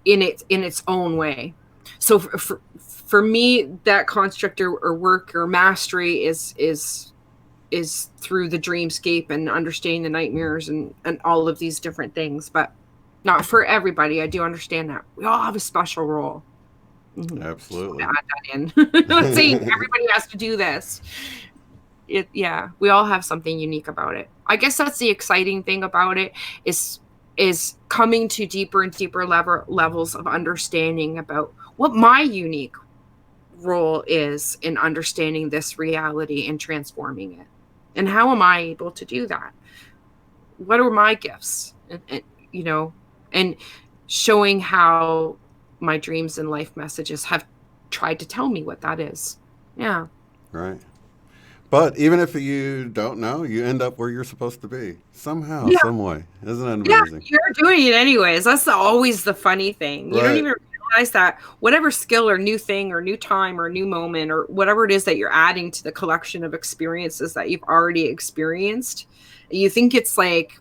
in its own way. So for me, that construct or work or mastery is through the dreamscape and understanding the nightmares and all of these different things. But not for everybody. I do understand that. We all have a special role. Absolutely. Add that in. I'm not saying everybody has to do this. We all have something unique about it. I guess that's the exciting thing about it, is coming to deeper and deeper levels of understanding about what my unique role is in understanding this reality and transforming it. And how am I able to do that? What are my gifts? And showing how my dreams and life messages have tried to tell me what that is. Yeah. Right. But even if you don't know, you end up where you're supposed to be somehow, some way. Isn't that amazing? Yeah, you're doing it anyways. That's always the funny thing. You don't even realize that whatever skill or new thing or new time or new moment or whatever it is that you're adding to the collection of experiences that you've already experienced, you think it's like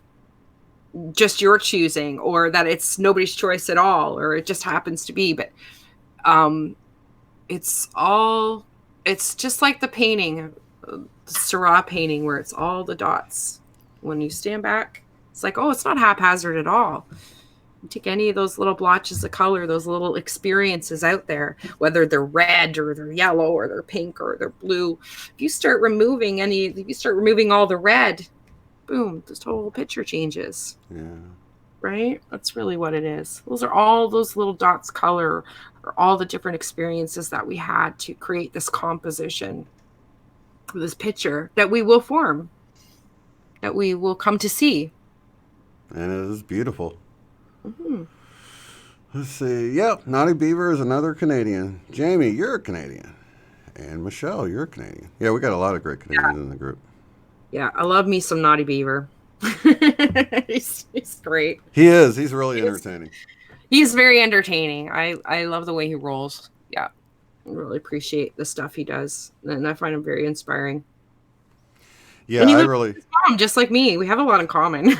just your choosing, or that it's nobody's choice at all, or it just happens to be. But it's just like the painting, the Seurat painting, where it's all the dots. When you stand back, it's like, oh, it's not haphazard at all. You take any of those little blotches of color, those little experiences out there, whether they're red or they're yellow or they're pink or they're blue, if you start removing all the red, boom, this whole picture changes. Yeah. Right? That's really what it is. Those are all those little dots color, or all the different experiences that we had to create this composition, this picture that we will form, that we will come to see. And it is beautiful. Mm-hmm. Let's see. Yep, Naughty Beaver is another Canadian. Jamie, you're a Canadian. And Michelle, you're a Canadian. Yeah, we got a lot of great Canadians in the group. Yeah, I love me some Naughty Beaver. he's great. He is. He's really entertaining. He's very entertaining. I love the way he rolls. Yeah, I really appreciate the stuff he does, and I find him very inspiring. Yeah, And you I live really. with his mom, just like me. We have a lot in common.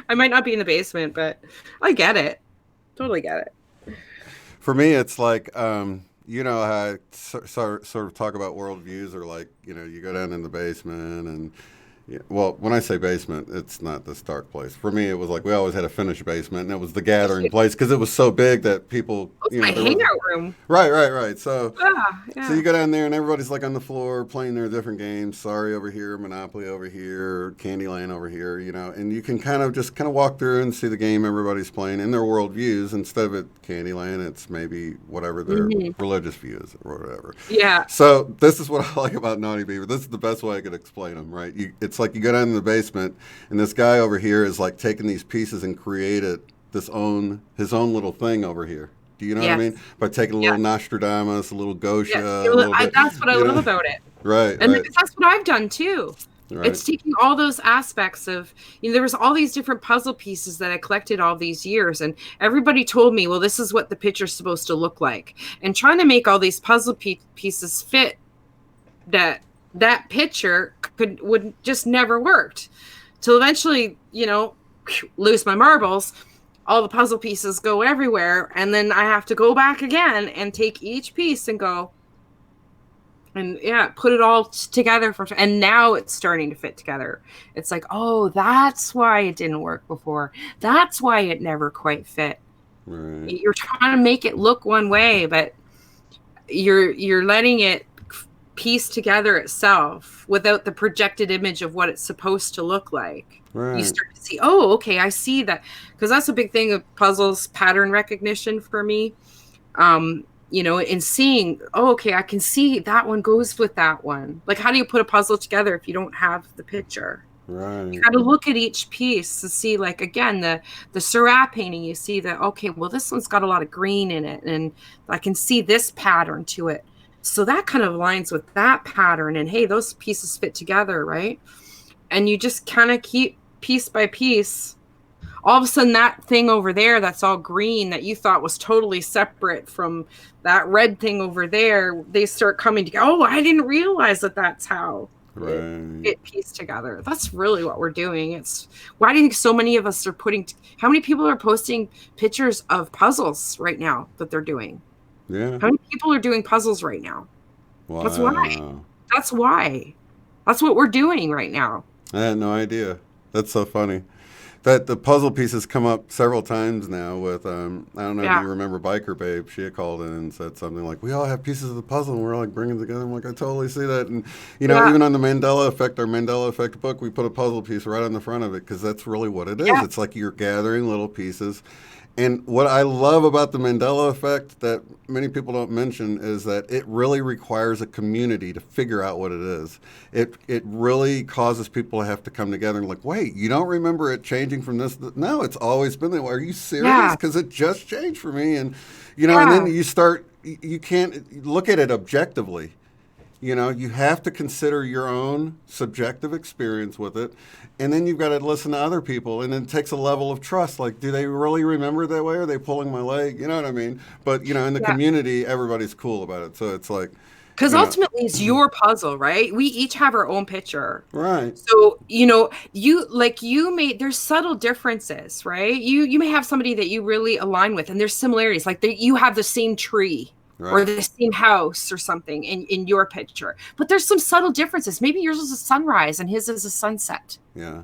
I might not be in the basement, but I get it. Totally get it. For me, it's like, you know, how I sort of talk about worldviews, or like, you know, you go down in the basement and, yeah, well, when I say basement, it's not this dark place. For me, it was like we always had a finished basement, and it was the gathering It place because it was so big that people, was you my know, there was. hangout room. Right. So, Yeah, so yeah. you go down there and everybody's like on the floor playing their different games. Sorry over here, Monopoly over here, Candyland over here, you know, and you can kind of just kind of walk through and see the game everybody's playing in their worldviews. Instead of it Candyland, it's maybe whatever their Hmm. religious views or whatever. Yeah, So this is what I like about Naughty Beaver. This is the best way I could explain them, right? It's like you go down in the basement, and this guy over here is like taking these pieces and created his own little thing over here. Do you know what I mean? yes, By taking a yeah, little Nostradamus, a little yeah. Gosha, a little bit, That's what I you love know? about it. Right, And right, that's what I've done too. right, It's taking all those aspects of, there was all these different puzzle pieces that I collected all these years, and everybody told me, well, this is what the picture's supposed to look like. And trying to make all these puzzle pieces fit that picture would just never worked. Till eventually, lose my marbles, all the puzzle pieces go everywhere, and then I have to go back again and take each piece and go, and yeah, put it all together and now it's starting to fit together. It's like, oh, that's why it didn't work before. That's why it never quite fit. right, You're trying to make it look one way, but you're letting it piece together itself without the projected image of what it's supposed to look like. You right. start to see, oh, okay, I see that, because that's a big thing of puzzles, pattern recognition for me. In seeing, oh, okay, I can see that one goes with that one. Like, how do you put a puzzle together if you don't have the picture? You Right. got to look at each piece to see, like, again, the Seurat painting, you see that, okay, well, this one's got a lot of green in it, and I can see this pattern to it. So that kind of aligns with that pattern, and hey, those pieces fit together, right? And you just kind of keep piece by piece. All of a sudden, that thing over there that's all green that you thought was totally separate from that red thing over there, they start coming together. Oh, I didn't realize that that's how Right. it pieced together. That's really what we're doing. It's why do you think so many of us are how many people are posting pictures of puzzles right now that they're doing? Yeah. How many people are doing puzzles right now? That's why. Wow. That's why. That's what we're doing right now. I had no idea. That's so funny. That the puzzle pieces come up several times now with I don't know if Yeah. you remember Biker Babe. She had called in and said something like, "We all have pieces of the puzzle, and we're all like bringing them together." I'm like, I totally see that, and you know, Yeah. even on the Mandela Effect, our Mandela Effect book, we put a puzzle piece right on the front of it because that's really what it is. Yeah. It's like you're gathering little pieces. And what I love about the Mandela effect that many people don't mention is that it really requires a community to figure out what it is. It really causes people to have to come together and like, wait, you don't remember it changing from this? No, it's always been there. Are you serious? Yeah. Because it just changed for me. And you know, and then Yeah. you can't look at it objectively. You know, you have to consider your own subjective experience with it, and then you've got to listen to other people, and it takes a level of trust. Like, do they really remember it that way? Are they pulling my leg? You know what I mean? But you know, in the Yeah. community, everybody's cool about it, so it's like, Because you know, ultimately it's your puzzle, right? We each have our own picture. right, So, you may, there's subtle differences, right? You may have somebody that you really align with, and there's similarities, like you have the same tree or right, the same house or something in your picture. But there's some subtle differences. Maybe yours is a sunrise and his is a sunset. yeah,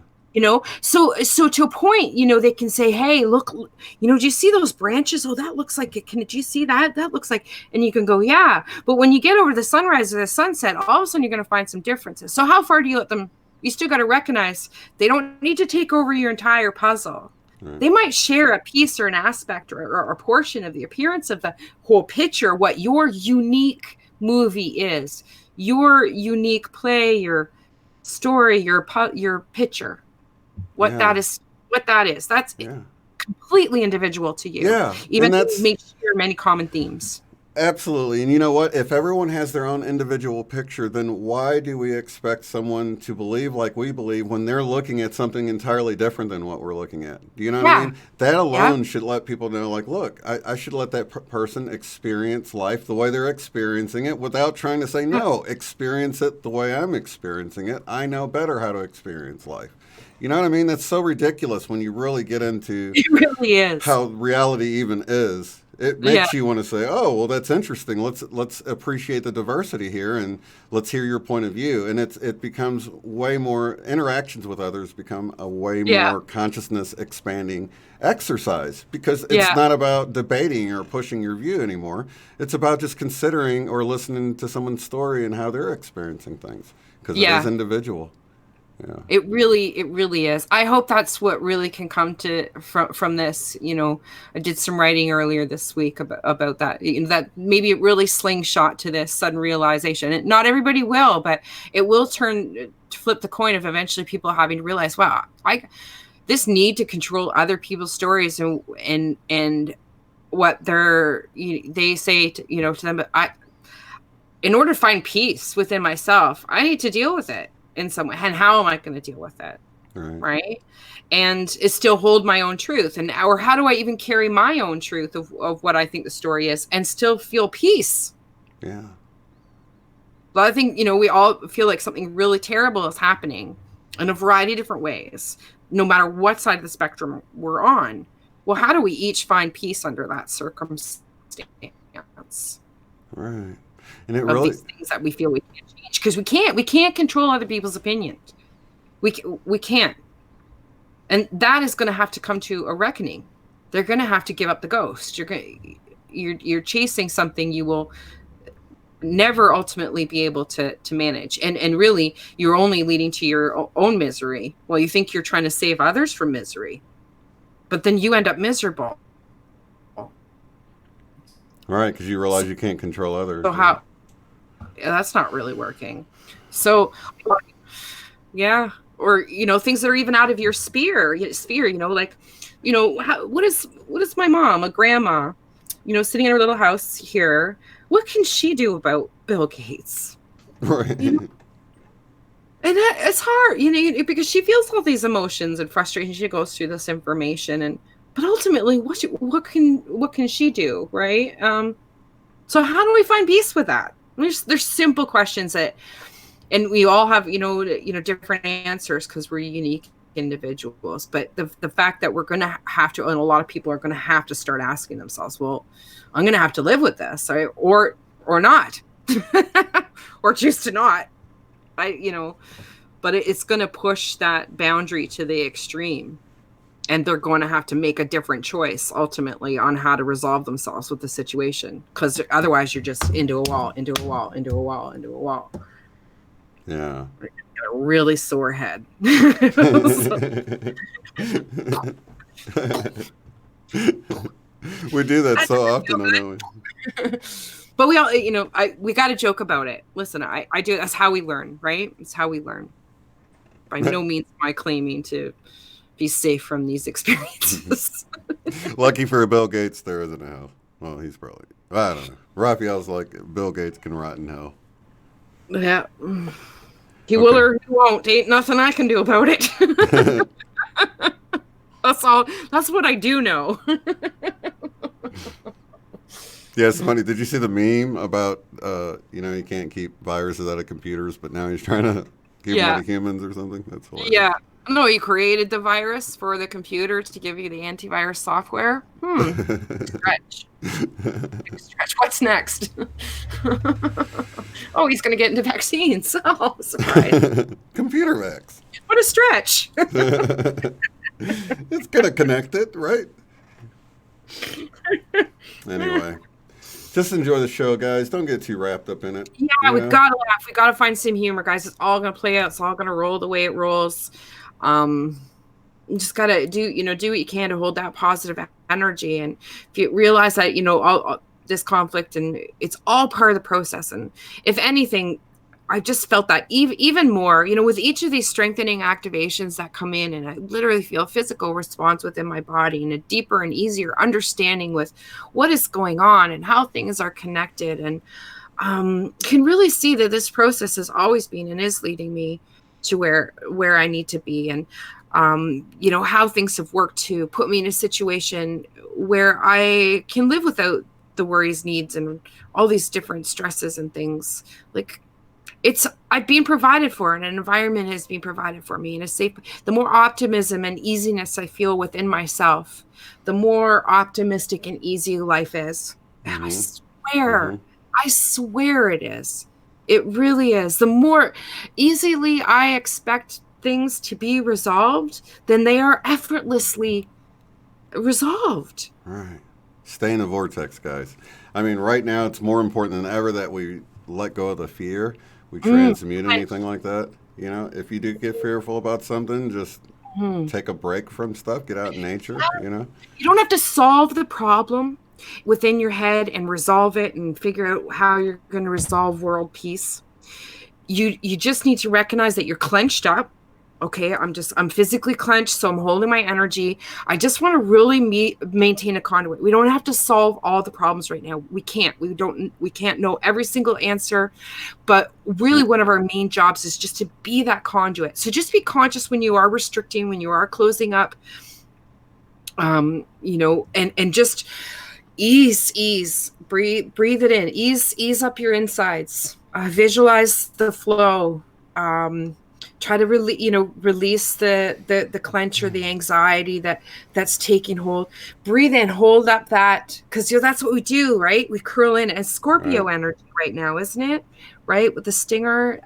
So to a point, they can say, hey, look, do you see those branches? Oh, that looks like it. Do you see that looks like, and you can go, yeah. But when you get over the sunrise or the sunset, all of a sudden you're going to find some differences. So how far do you let them? You still got to recognize they don't need to take over your entire puzzle. right, They might share a piece or an aspect or a portion of the appearance of the whole picture, what your unique movie is, your unique play, your story, your picture, what yeah, that is, that's yeah, completely individual to you, yeah, even and though you that's may share many common themes. Absolutely. And you know what? If everyone has their own individual picture, then why do we expect someone to believe like we believe when they're looking at something entirely different than what we're looking at? Do you know what I Yeah. mean? That Yeah. alone should let people know, like, look, I should let that person experience life the way they're experiencing it without trying to say, no, experience it the way I'm experiencing it. I know better how to experience life. You know what I mean? That's so ridiculous when you really get into It really is. how reality even is. It Yeah. makes you want to say, "Oh, well, that's interesting. Let's appreciate the diversity here, and let's hear your point of view." And it becomes way more interactions with others become a way Yeah. more consciousness expanding exercise because it's Yeah. not about debating or pushing your view anymore. It's about just considering or listening to someone's story and how they're experiencing things because it is Yeah. individual. Yeah. It really is. I hope that's what really can come to from this. I did some writing earlier this week about that. That maybe it really slingshot to this sudden realization. And not everybody will, but it will to flip the coin of eventually people having to realize, wow, this need to control other people's stories and what they say to them. But in order to find peace within myself, I need to deal with it in some way. And how am I going to deal with it? Right. And it still hold my own truth. Or how do I even carry my own truth of what I think the story is and still feel peace? Yeah. But I think, we all feel like something really terrible is happening in a variety of different ways, no matter what side of the spectrum we're on. Well, how do we each find peace under that circumstance? Right. And it Of really these things that we feel we can't change, because we can't control other people's opinions. We can't, and that is going to have to come to a reckoning. They're going to have to give up the ghost. You're chasing something you will never ultimately be able to manage, and really you're only leading to your own misery. Well, you think you're trying to save others from misery, but then you end up miserable. right because you realize you can't control others. So how? That's not really working. So, yeah, or things that are even out of your sphere. Like, what is my mom, a grandma, sitting in her little house here? What can she do about Bill Gates? Right. And it's hard, because she feels all these emotions and frustration. She goes through this information, but ultimately, what can she do, right? So how do we find peace with that? There's simple questions and we all have different answers because we're unique individuals. But the fact that we're going to have to, and a lot of people are going to have to start asking themselves, well, I'm going to have to live with this, right? or not, or choose to not. But it's going to push that boundary to the extreme. And they're going to have to make a different choice ultimately on how to resolve themselves with the situation. Because otherwise you're just into a wall, into a wall, into a wall, into a wall. Yeah. A really sore head. We do that so often, I know. But we all, we got to joke about it. Listen, I do. That's how we learn, right? It's how we learn. By no means am I claiming to be safe from these experiences. Lucky for Bill Gates, there isn't a hell. Well, he's probably, I don't know. Raphael's like, Bill Gates can rot in hell. Yeah. He will or he won't. Ain't nothing I can do about it. That's all. That's what I do know. Yeah, it's funny. Did you see the meme about, you can't keep viruses out of computers, but now he's trying to keep them out of humans or something? That's hilarious. Yeah. No, he created the virus for the computer to give you the antivirus software. Stretch. Stretch. What's next? Oh, he's going to get into vaccines. Oh, surprise. Computer vax. What a stretch. It's going to connect it, right? Anyway. Just enjoy the show, guys. Don't get too wrapped up in it. Yeah, we gotta laugh. We gotta find some humor, guys. It's all gonna play out. It's all gonna roll the way it rolls. You just gotta do what you can to hold that positive energy. And if you realize that all this conflict and it's all part of the process. And if anything, I just felt that even more, with each of these strengthening activations that come in, and I literally feel a physical response within my body and a deeper and easier understanding with what is going on and how things are connected. And can really see that this process has always been and is leading me to where I need to be. And how things have worked to put me in a situation where I can live without the worries, needs, and all these different stresses and things. Like, I've been provided for, and an environment has been provided for me in a safe. The more optimism and easiness I feel within myself, the more optimistic and easy life is. And Mm-hmm. Mm-hmm. I swear it is. It really is. The more easily I expect things to be resolved, then they are effortlessly resolved. All right. Stay in the vortex, guys. I mean, right now it's more important than ever that we let go of the fear. We transmute Right. anything like that. If you do get fearful about something, just Mm. take a break from stuff, get out in nature. You don't have to solve the problem within your head and resolve it and figure out how you're going to resolve world peace. You just need to recognize that you're clenched up. Okay, I'm physically clenched, so I'm holding my energy. I just want to really maintain a conduit. We don't have to solve all the problems right now. We can't. We can't know every single answer, but really one of our main jobs is just to be that conduit. So just be conscious when you are restricting, when you are closing up, and just ease, breathe it in, ease up your insides, visualize the flow, try to release the clench or the anxiety that's taking hold. Breathe in, hold up that, because that's what we do, right? We curl in as Scorpio Right. energy right now, isn't it? Right, with the stinger.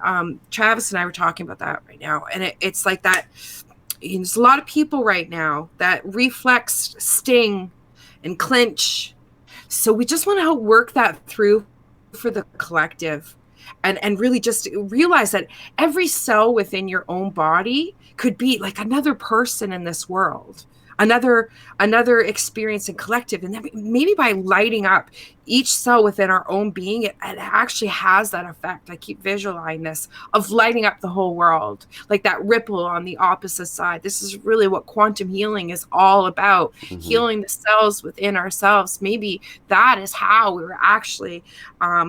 Travis and I were talking about that right now, and it's like that. There's a lot of people right now that reflex, sting, and clench. So we just want to help work that through for the collective, and really just realize that every cell within your own body could be like another person in this world, another experience and collective. And then maybe by lighting up each cell within our own being, it actually has that effect. I keep visualizing this of lighting up the whole world, like that ripple on the opposite side. This is really what quantum healing is all about, Mm-hmm. healing the cells within ourselves. Maybe that is how we're actually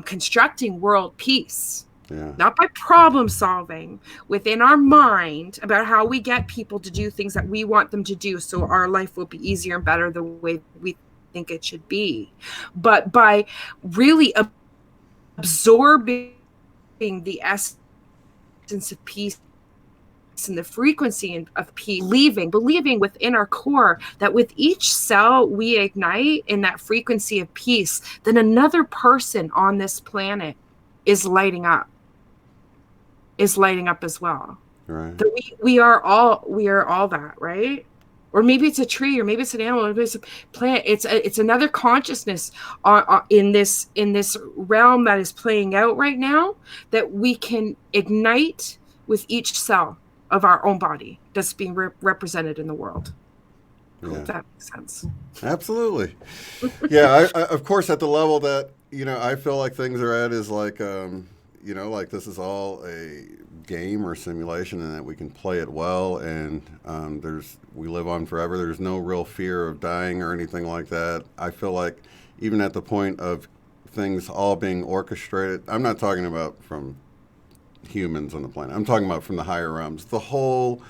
constructing world peace, Yeah. not by problem solving within our mind about how we get people to do things that we want them to do so our life will be easier and better the way we think it should be, but by really absorbing the essence of peace and the frequency of peace, believing within our core that with each cell we ignite in that frequency of peace, then another person on this planet is lighting up as well. Right. That we are all that, right? Or maybe it's a tree, or maybe it's an animal, or maybe it's a plant. It's another consciousness in this realm that is playing out right now, that we can ignite with each cell of our own body that's being represented in the world. I Yeah. hope that makes sense. Absolutely. Yeah. Of course, at the level that I feel like things are at is like like this is all a game or simulation, and that we can play it well, and we live on forever. There's no real fear of dying or anything like that. I feel like even at the point of things all being orchestrated, I'm not talking about from humans on the planet. I'm talking about from the higher realms. The whole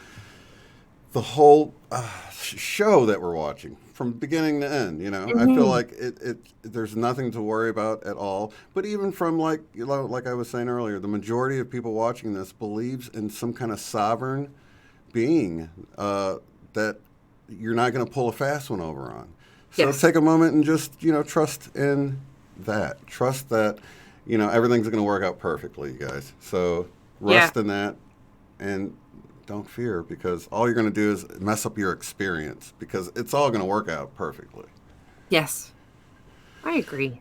show that we're watching from beginning to end. I feel Mm-hmm. like there's nothing to worry about at all. But even from like I was saying earlier, the majority of people watching this believes in some kind of sovereign being that you're not going to pull a fast one over on. So Yes. take a moment and just trust in that. Trust that everything's going to work out perfectly, you guys. So Yeah. rest in that, and don't fear, because all you're going to do is mess up your experience, because it's all going to work out perfectly. Yes. I agree.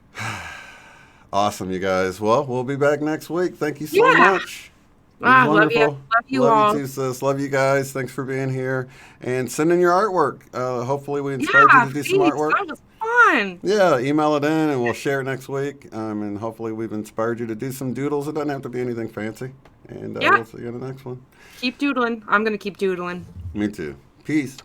Awesome, you guys. Well, we'll be back next week. Thank you so Yeah. much. It was Love you. wonderful. Love you Love you all. too, sis. Love you guys. Thanks for being here. And send in your artwork. Hopefully, we inspired you Yeah, to do some please. artwork. That was fun. on. Yeah, email it in and we'll share it next week. And hopefully we've inspired you to do some doodles. It doesn't have to be anything fancy. And Yeah. we'll see you in the next one. Keep doodling. I'm going to keep doodling. Me too. Peace.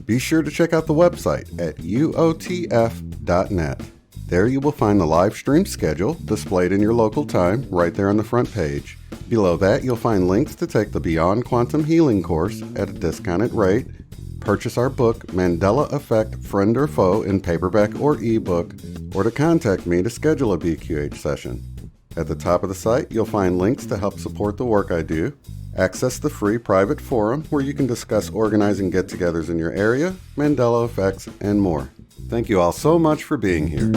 Be sure to check out the website at uotf.net. There you will find the live stream schedule displayed in your local time right there on the front page. Below that, you'll find links to take the Beyond Quantum Healing course at a discounted rate, purchase our book, Mandela Effect, Friend or Foe, in paperback or ebook, or to contact me to schedule a BQH session. At the top of the site, you'll find links to help support the work I do, access the free private forum where you can discuss organizing get-togethers in your area, Mandela effects, and more. Thank you all so much for being here.